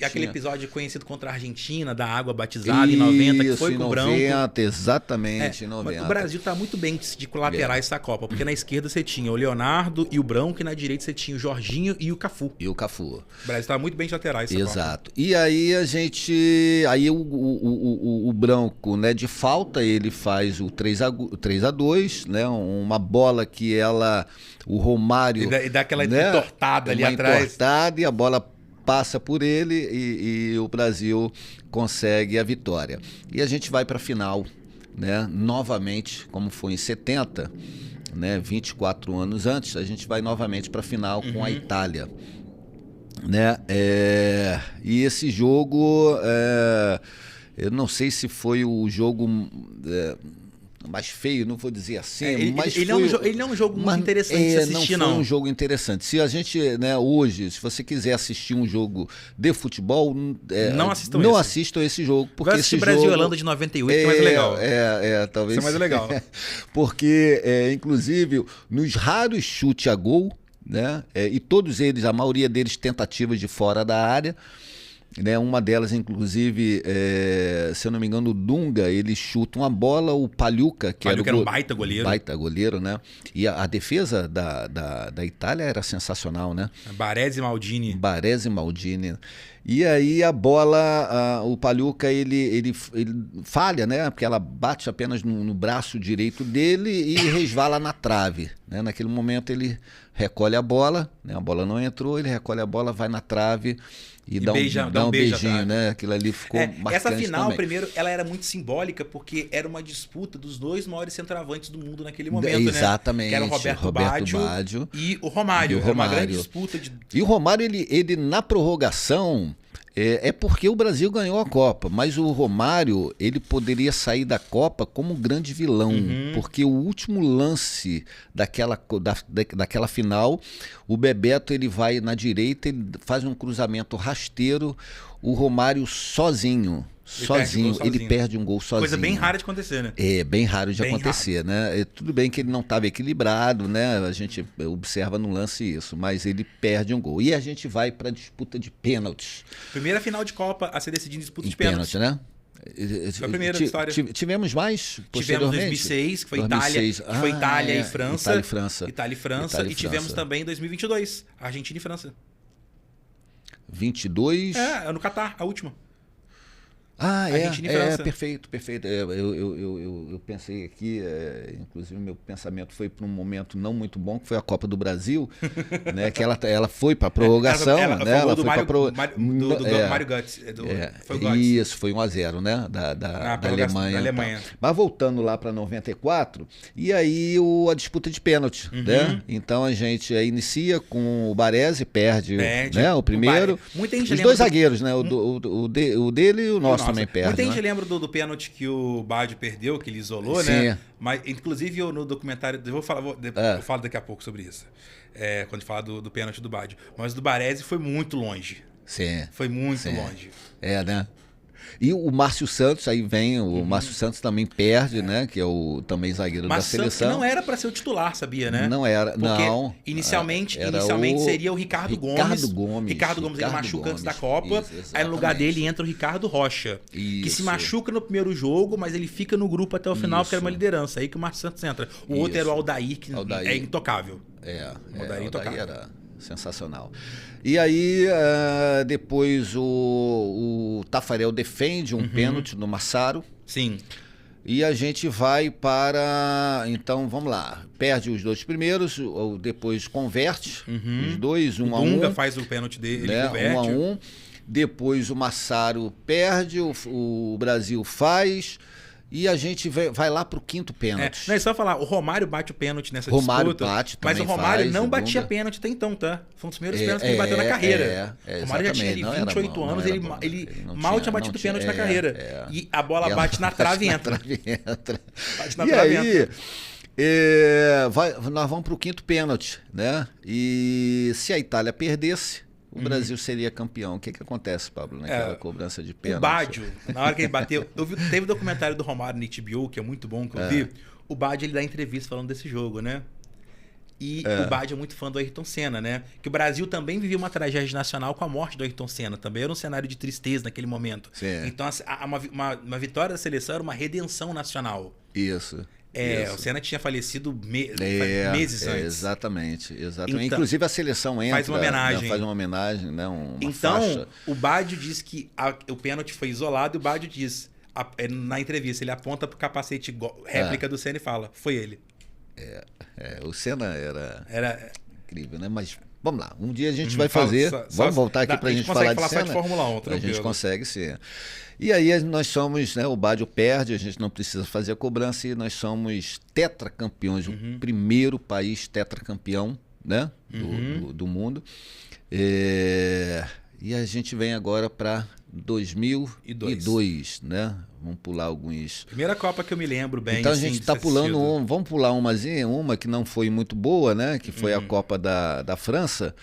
Speaker 2: aquele episódio conhecido contra a Argentina, da água batizada em 90, que foi com o Branco.
Speaker 1: Exatamente, em 90.
Speaker 2: Mas o Brasil tá muito bem de laterais essa Copa, porque na esquerda você tinha o Leonardo e o Branco, que na direita você tinha o Jorginho e o Cafu.
Speaker 1: O
Speaker 2: Brasil estava muito bem de laterais.
Speaker 1: Exato. E aí aí o Branco, né, de falta, ele faz o 3-2, né, uma bola que o Romário...
Speaker 2: E dá aquela entortada ali atrás.
Speaker 1: Entortada, e a bola passa por ele e o Brasil consegue a vitória. E a gente vai para a final, né, novamente, como foi em 70, né, 24 anos antes, a gente vai novamente para a final com a Itália, né? E esse jogo, eu não sei se foi o jogo mais feio, não vou dizer assim, mas
Speaker 2: ele não é um jogo muito interessante de assistir,
Speaker 1: não. Não foi um jogo interessante. Se a gente, né, hoje, se você quiser assistir um jogo de futebol, não assistam esse jogo, porque
Speaker 2: vai assistir Brasil e Holanda de 98, que é mais legal.
Speaker 1: Talvez.
Speaker 2: Isso é mais legal.
Speaker 1: Porque, inclusive, nos raros chutes a gol, né, e todos eles, a maioria deles, tentativas de fora da área, né, uma delas, inclusive, se eu não me engano, o Dunga, ele chuta uma bola, o Pagliuca, que era
Speaker 2: um baita goleiro.
Speaker 1: Baita goleiro, né? E a defesa da Itália era sensacional, né?
Speaker 2: Baresi e Maldini.
Speaker 1: E aí a bola, o Pagliuca, ele falha, né? Porque ela bate apenas no braço direito dele e resvala na trave, né? Naquele momento ele recolhe a bola, né? A bola não entrou, ele recolhe a bola, vai na trave e dá um beijinho, né? Aquilo ali ficou marcante.
Speaker 2: Essa final,
Speaker 1: também.
Speaker 2: Primeiro, ela era muito simbólica porque era uma disputa dos dois maiores centroavantes do mundo naquele momento,
Speaker 1: exatamente,
Speaker 2: né? Que era o Roberto Baggio e o Romário. Era uma grande disputa.
Speaker 1: E o Romário, ele na prorrogação... É porque o Brasil ganhou a Copa, mas o Romário, ele poderia sair da Copa como um grande vilão, porque o último lance daquela final, o Bebeto, ele vai na direita, ele faz um cruzamento rasteiro, o Romário sozinho, ele perde um gol sozinho.
Speaker 2: Coisa bem rara de acontecer, né?
Speaker 1: É, bem raro de acontecer, né? Tudo bem que ele não estava equilibrado, né? A gente observa no lance isso, mas ele perde um gol. E a gente vai para a disputa de pênaltis.
Speaker 2: Primeira final de Copa a ser decidida em disputa de pênaltis.
Speaker 1: Né?
Speaker 2: Foi a primeira história.
Speaker 1: Tivemos mais
Speaker 2: posteriormente? Tivemos 2006, que foi 2006. Itália, que foi Itália e França. Itália e França. E tivemos também em 2022, Argentina e França.
Speaker 1: 22?
Speaker 2: No Catar, a última.
Speaker 1: Perfeito. Eu pensei aqui, inclusive meu pensamento foi para um momento não muito bom, que foi a Copa do Brasil, né? Que ela foi para a prorrogação, né? Ela foi para do
Speaker 2: Mário Götze.
Speaker 1: Foi o Götze. Isso, foi 1-0, né? Da Alemanha. Tá. Mas voltando lá para 94, e aí a disputa de pênalti, né? Então a gente inicia com o Baresi, perde né? O primeiro. Os dois zagueiros, né? O dele e o nosso. Também perde,
Speaker 2: muita gente lembra do pênalti que o Baggio perdeu, que ele isolou, né? Mas, inclusive, no documentário... Eu falo daqui a pouco sobre isso. Quando a gente fala do pênalti do Baggio. Mas do Baresi foi muito longe.
Speaker 1: Sim.
Speaker 2: Foi muito longe.
Speaker 1: Né? E o Márcio Santos, aí vem, o Márcio Santos também perde, né? Que é o também zagueiro da seleção.
Speaker 2: Santos que não era para ser o titular, sabia, né?
Speaker 1: Não era,
Speaker 2: porque
Speaker 1: não.
Speaker 2: Inicialmente seria o Ricardo Gomes. Ricardo Gomes ele machuca antes da Copa, aí no lugar dele entra o Ricardo Rocha, que se machuca no primeiro jogo, mas ele fica no grupo até o final porque era uma liderança. Aí que o Márcio Santos entra. O outro era o Aldair, que é intocável.
Speaker 1: O Aldair era sensacional. E aí, depois o Taffarel defende um pênalti no Massaro.
Speaker 2: Sim.
Speaker 1: E a gente vai para... Então, vamos lá. Perde os dois primeiros, depois converte os dois, 1-1. O
Speaker 2: Dunga faz o pênalti dele,
Speaker 1: né? 1-1. Depois o Massaro perde, o Brasil faz... E a gente vai lá pro quinto pênalti.
Speaker 2: Não, é só falar, o Romário bate o pênalti nessa disputa. Mas o Romário não batia pênalti até então, tá? Foi um dos primeiros pênaltis que ele bateu na carreira. O Romário já tinha 28 anos, ele mal tinha batido pênalti na carreira. E a bola bate na trave e entra. Bate na trave e entra.
Speaker 1: Nós vamos pro quinto pênalti, né? E se a Itália perdesse, o Brasil seria campeão. O que acontece, Pablo, naquela cobrança de pênalti?
Speaker 2: O Baggio, na hora que ele bateu... Teve um documentário do Romário no HBO, que é muito bom, que eu vi. O Baggio, ele dá entrevista falando desse jogo, né? E o Baggio é muito fã do Ayrton Senna, né? Que o Brasil também vivia uma tragédia nacional com a morte do Ayrton Senna. Também era um cenário de tristeza naquele momento.
Speaker 1: Sim.
Speaker 2: Então, uma vitória da seleção era uma redenção nacional.
Speaker 1: Isso.
Speaker 2: O Senna tinha falecido meses antes.
Speaker 1: Exatamente. Então, inclusive a seleção entra, faz uma homenagem, né? Uma faixa.
Speaker 2: O Baggio diz que o pênalti foi isolado e o Baggio diz, na entrevista, ele aponta pro capacete réplica do Senna e fala, foi ele.
Speaker 1: O Senna era incrível, né? Mas vamos lá, um dia a gente vai fazer. Vamos voltar aqui pra gente falar de Senna.
Speaker 2: Só de Fórmula 1,
Speaker 1: a gente consegue, sim. E aí nós somos, né? O Baggio perde, a gente não precisa fazer a cobrança e nós somos tetracampeões, o primeiro país tetracampeão, né? Do mundo. E a gente vem agora para 2002, né? Vamos pular alguns...
Speaker 2: Primeira Copa que eu me lembro bem.
Speaker 1: Então a gente está pulando vamos pular uma que não foi muito boa, né? Que foi a Copa da França,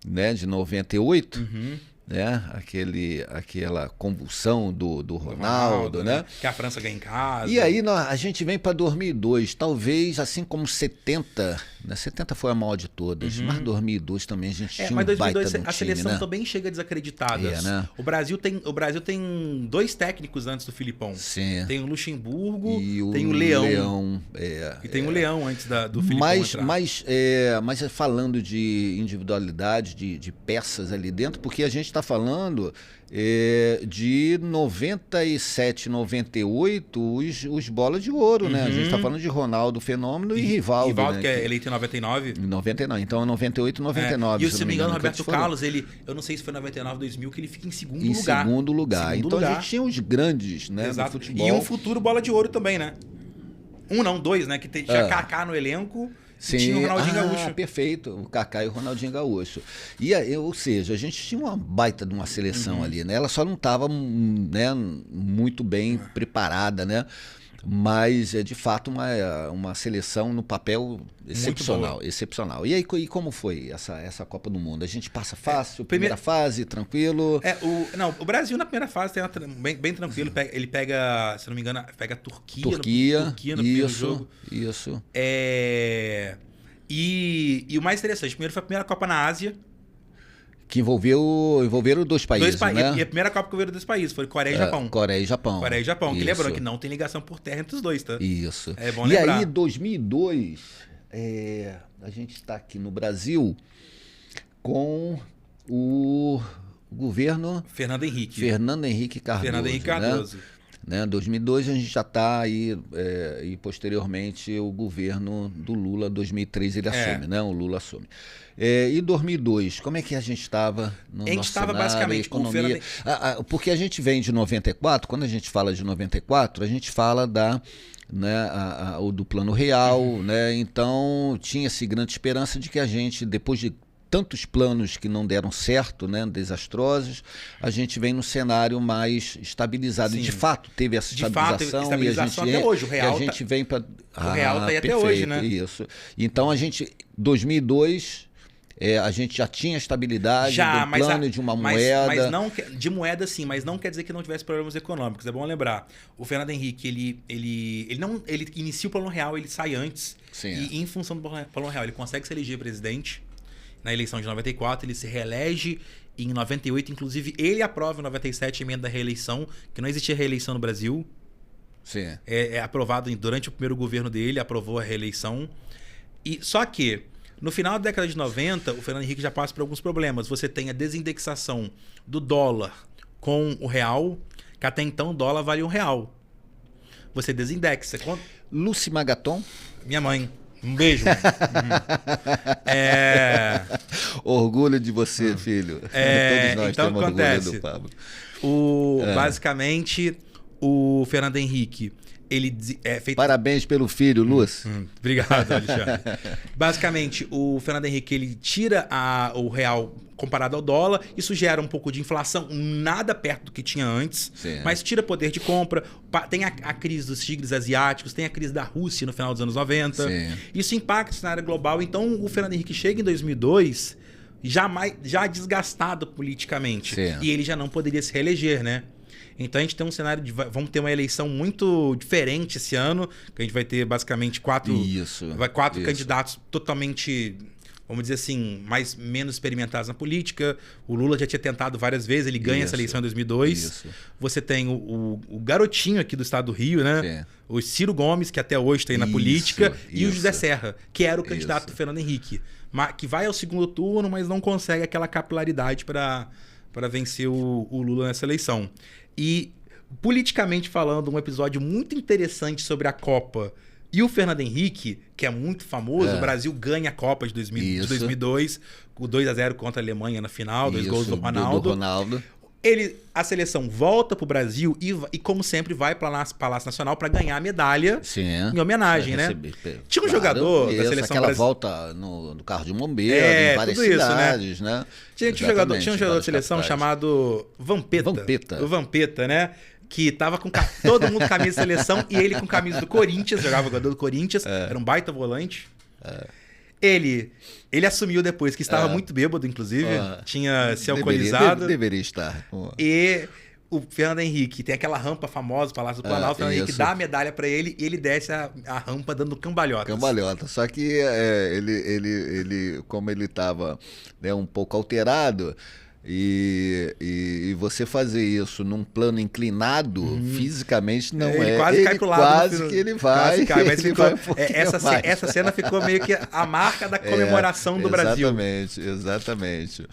Speaker 1: né? De 98. Né? Aquela convulsão do Ronaldo, né?
Speaker 2: Que a França ganha em casa.
Speaker 1: E aí a gente vem para 2002, talvez assim como 70, 70 foi a maior de todas, mas 2002 também a gente tinha
Speaker 2: mas 2002
Speaker 1: baita de um
Speaker 2: a seleção
Speaker 1: time, né?
Speaker 2: também chega desacreditada.
Speaker 1: Né?
Speaker 2: O Brasil tem 2 técnicos antes do Filipão.
Speaker 1: Sim.
Speaker 2: Tem o Luxemburgo,
Speaker 1: e
Speaker 2: tem o Leão.
Speaker 1: E
Speaker 2: tem o Leão antes do Filipão entrar.
Speaker 1: Mas falando de individualidade, de peças ali dentro, porque a gente está falando de 97, 98, os bolas de ouro, né? A gente está falando de Ronaldo Fenômeno e Rivaldo.
Speaker 2: Rivaldo,
Speaker 1: né?
Speaker 2: que é eleito em 99.
Speaker 1: Em 99, então 98 e 99.
Speaker 2: E se não me engano, o Roberto Carlos, eu não sei se foi 99, 2000, que ele fica em segundo lugar.
Speaker 1: Em segundo lugar. Então a gente tinha os grandes, né, do futebol.
Speaker 2: E um futuro bola de ouro também, né? 2, né? Que tinha Kaká no elenco.
Speaker 1: Sim,
Speaker 2: tinha o Ronaldinho Gaúcho.
Speaker 1: Perfeito, o Kaká e o Ronaldinho Gaúcho. Ou seja, a gente tinha uma baita de uma seleção ali, né? Ela só não estava, né, muito bem preparada, né? Mas é de fato uma seleção no papel excepcional. E aí, como foi essa Copa do Mundo? A gente passa fácil, primeira fase, tranquilo?
Speaker 2: O Brasil na primeira fase tem bem tranquilo. Ele pega, se não me engano, pega a Turquia no primeiro jogo.
Speaker 1: Isso.
Speaker 2: E o mais interessante, primeiro foi a primeira Copa na Ásia.
Speaker 1: Que envolveram 2 países, né?
Speaker 2: E a primeira Copa que envolveram 2 países foi Coreia e Japão.
Speaker 1: Coreia e Japão.
Speaker 2: Que lembrando que não tem ligação por terra entre os dois, tá?
Speaker 1: Isso.
Speaker 2: É bom lembrar.
Speaker 1: E aí, 2002, a gente está aqui no Brasil com o governo...
Speaker 2: Fernando Henrique
Speaker 1: Cardoso. Né? 2002 a gente já está aí, e posteriormente o governo do Lula, 2003 ele assume, né? O Lula assume. E 2002, como é que a gente estava no nosso cenário,
Speaker 2: estava basicamente com
Speaker 1: economia? Porque a gente vem de 94, quando a gente fala de 94, a gente fala do Plano Real, né? Então tinha-se grande esperança de que a gente, depois de tantos planos que não deram certo, né, desastrosos, a gente vem num cenário mais estabilizado. Sim. E de fato teve essa estabilização,
Speaker 2: e até hoje. O Real
Speaker 1: vem para...
Speaker 2: O Real está aí até hoje, né?
Speaker 1: Isso. Então 2002... a gente já tinha estabilidade do plano de uma moeda.
Speaker 2: Mas não, de moeda sim, mas não quer dizer que não tivesse problemas econômicos. É bom lembrar. O Fernando Henrique, ele inicia o Plano Real, ele sai antes.
Speaker 1: Sim.
Speaker 2: E em função do Plano Real, ele consegue se eleger presidente na eleição de 94, ele se reelege em 98. Inclusive, ele aprova em 97 a emenda da reeleição, que não existia reeleição no Brasil.
Speaker 1: Sim.
Speaker 2: É aprovado durante o primeiro governo dele, aprovou a reeleição. Só que... no final da década de 90, o Fernando Henrique já passa por alguns problemas. Você tem a desindexação do dólar com o real, que até então o dólar valia R$1. Você desindexa.
Speaker 1: Lucy Magaton?
Speaker 2: Minha mãe. Um beijo.
Speaker 1: Orgulho de você, filho. Todos nós
Speaker 2: então,
Speaker 1: temos
Speaker 2: acontece,
Speaker 1: orgulho do Pablo.
Speaker 2: Basicamente, o Fernando Henrique...
Speaker 1: Parabéns pelo filho, Luz.
Speaker 2: Obrigado, Alexandre. Basicamente, o Fernando Henrique ele tira o real comparado ao dólar. Isso gera um pouco de inflação, nada perto do que tinha antes.
Speaker 1: Sim.
Speaker 2: Mas tira poder de compra. Tem a crise dos tigres asiáticos, tem a crise da Rússia no final dos anos 90.
Speaker 1: Sim.
Speaker 2: Isso impacta o cenário global. Então, o Fernando Henrique chega em 2002 já desgastado politicamente.
Speaker 1: Sim.
Speaker 2: E ele já não poderia se reeleger, né? Então a gente tem um cenário vamos ter uma eleição muito diferente esse ano, que a gente vai ter basicamente 4 candidatos totalmente, vamos dizer assim, menos experimentados na política. O Lula já tinha tentado várias vezes, ele ganha essa eleição em 2002.
Speaker 1: Isso.
Speaker 2: Você tem o garotinho aqui do estado do Rio, né?
Speaker 1: Sim.
Speaker 2: O Ciro Gomes, que até hoje está aí na política, e o José Serra, que era o candidato do Fernando Henrique, que vai ao segundo turno, mas não consegue aquela capilaridade para vencer o Lula nessa eleição. E, politicamente falando, um episódio muito interessante sobre a Copa e o Fernando Henrique, que é muito famoso. O Brasil ganha a Copa de 2002, com 2-0 contra a Alemanha na final, 2 gols do Ronaldo. A seleção volta pro Brasil e, como sempre, vai para o Palácio Nacional para ganhar a medalha em homenagem, né? Tinha um jogador da seleção
Speaker 1: brasileira. Volta no carro de bombeiro, em várias cidades, né?
Speaker 2: Tinha um jogador da seleção chamado Vampeta. O Vampeta, né? Que tava com todo mundo com camisa de seleção e ele com camisa do Corinthians, jogava jogador do Corinthians, era um baita volante. Ele assumiu depois que estava muito bêbado, inclusive, tinha se alcoolizado.
Speaker 1: Deveria estar.
Speaker 2: E o Fernando Henrique tem aquela rampa famosa, o Palácio do Planalto, o Fernando Henrique dá a medalha pra ele e ele desce a rampa dando cambalhotas.
Speaker 1: Cambalhota. Só que ele como ele estava, né, um pouco alterado, e você fazer isso num plano inclinado, fisicamente não
Speaker 2: ele quase cai pro lado.
Speaker 1: Quase que ele vai.
Speaker 2: Cai, mas essa cena ficou meio que a marca da comemoração do Brasil.
Speaker 1: Exatamente.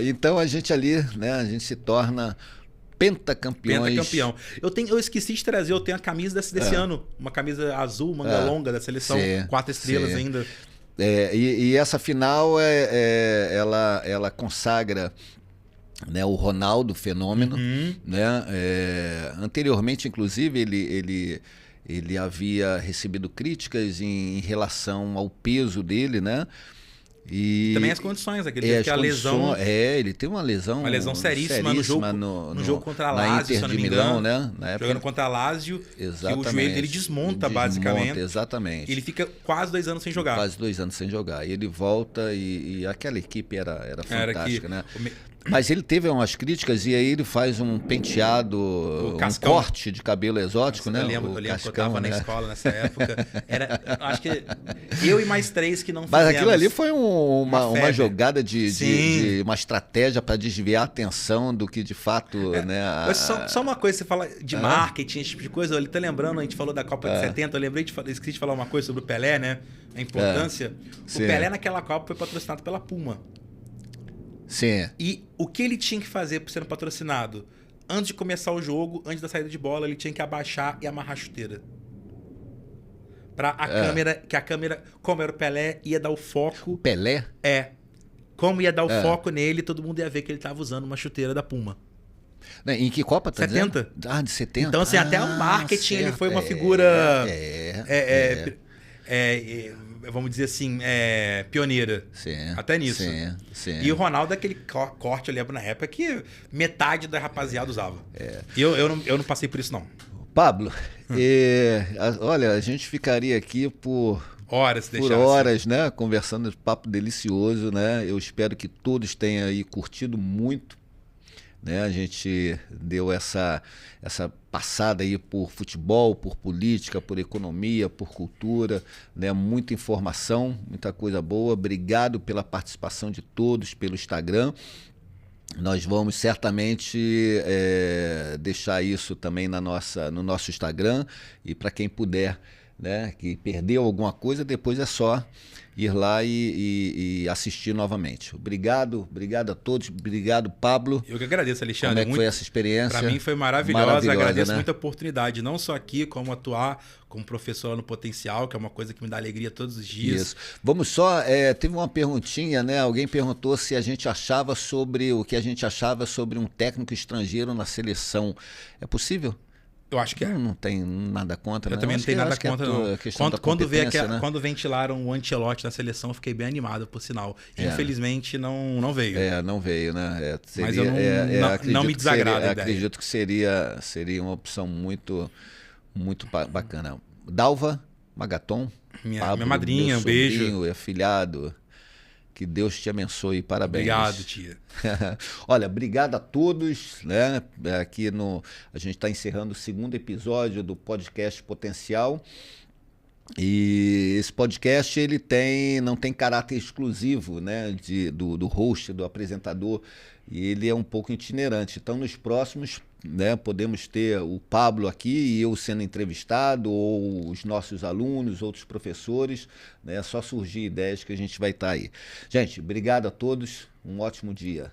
Speaker 1: Então a gente ali, né, a gente se torna pentacampeões.
Speaker 2: Pentacampeão. Eu esqueci de trazer, eu tenho a camisa desse ano, uma camisa azul, manga longa da seleção, 4 estrelas ainda.
Speaker 1: E essa final ela consagra, né, o Ronaldo fenômeno, né? Anteriormente, inclusive, ele havia recebido críticas em relação ao peso dele, né? E
Speaker 2: também as condições, aquele a lesão.
Speaker 1: Ele tem uma lesão
Speaker 2: seríssima no jogo contra a Lazio, se eu não me engano, né? Jogando contra a Lazio, que o joelho dele desmonta basicamente.
Speaker 1: Exatamente.
Speaker 2: Ele fica quase 2 anos sem jogar.
Speaker 1: Quase 2 anos sem jogar. E ele volta e aquela equipe era fantástica, né? Mas ele teve umas críticas e aí ele faz um penteado, um corte de cabelo exótico, né?
Speaker 2: Eu lembro que eu tava na escola nessa época. Acho que eu e mais 3 que não fizemos.
Speaker 1: Mas aquilo ali foi uma jogada de uma estratégia para desviar a atenção do que de fato, né?
Speaker 2: Só uma coisa, você fala de marketing, esse tipo de coisa. Eu tô lembrando, a gente falou da Copa de 70, eu esqueci de falar uma coisa sobre o Pelé, né? A importância. O Pelé naquela Copa foi patrocinado pela Puma.
Speaker 1: Sim.
Speaker 2: E o que ele tinha que fazer por sendo patrocinado? Antes de começar o jogo, antes da saída de bola, ele tinha que abaixar e amarrar a chuteira. Pra a câmera, como era o Pelé, ia dar o foco.
Speaker 1: O Pelé?
Speaker 2: Como ia dar o foco nele, todo mundo ia ver que ele tava usando uma chuteira da Puma.
Speaker 1: Em que Copa, tá
Speaker 2: 70.
Speaker 1: Dizendo? De 70.
Speaker 2: Então, assim, até o marketing, ele foi uma figura... vamos dizer assim, pioneira. Até nisso.
Speaker 1: Sim.
Speaker 2: E o Ronaldo é aquele corte, eu lembro na época, que metade da rapaziada usava. E eu não passei por isso, não.
Speaker 1: Pablo, olha, a gente ficaria aqui por horas, né? Conversando, papo delicioso, né? Eu espero que todos tenham aí curtido muito, né? A gente deu essa passada aí por futebol, por política, por economia, por cultura, né? Muita informação, muita coisa boa. Obrigado pela participação de todos pelo Instagram. Nós vamos certamente deixar isso também no nosso Instagram, e para quem puder, né, que perdeu alguma coisa, depois é só ir lá e assistir novamente. Obrigado a todos. Obrigado, Pablo.
Speaker 2: Eu que agradeço, Alexandre.
Speaker 1: Como é que foi essa experiência?
Speaker 2: Para mim foi maravilhosa. Agradeço muita oportunidade, não só aqui, como atuar como professor lá no Potencial, que é uma coisa que me dá alegria todos os dias.
Speaker 1: Isso. Vamos só, teve uma perguntinha, né? Alguém perguntou se a gente achava o que a gente achava sobre um técnico estrangeiro na seleção. É possível?
Speaker 2: Eu acho que
Speaker 1: não tem nada contra, né?
Speaker 2: Eu também não tenho nada contra, não.
Speaker 1: Né?
Speaker 2: Quando ventilaram o Ancelotti na seleção, eu fiquei bem animado, por sinal. Infelizmente, não veio.
Speaker 1: Não veio, né?
Speaker 2: Mas eu não me desagrada a ideia.
Speaker 1: Acredito que seria uma opção muito, muito bacana. Dalva Magaton,
Speaker 2: minha madrinha, um beijo.
Speaker 1: Afilhado. Que Deus te abençoe, parabéns.
Speaker 2: Obrigado, tia.
Speaker 1: Olha, obrigado a todos, né? Aqui a gente está encerrando o 2º episódio do podcast Potencial. E esse podcast ele não tem caráter exclusivo, né? Do host, do apresentador, e ele é um pouco itinerante. Então, nos próximos, né, podemos ter o Pablo aqui e eu sendo entrevistado, ou os nossos alunos, outros professores, né? É só surgir ideias que a gente vai estar aí. Gente, obrigado a todos, um ótimo dia.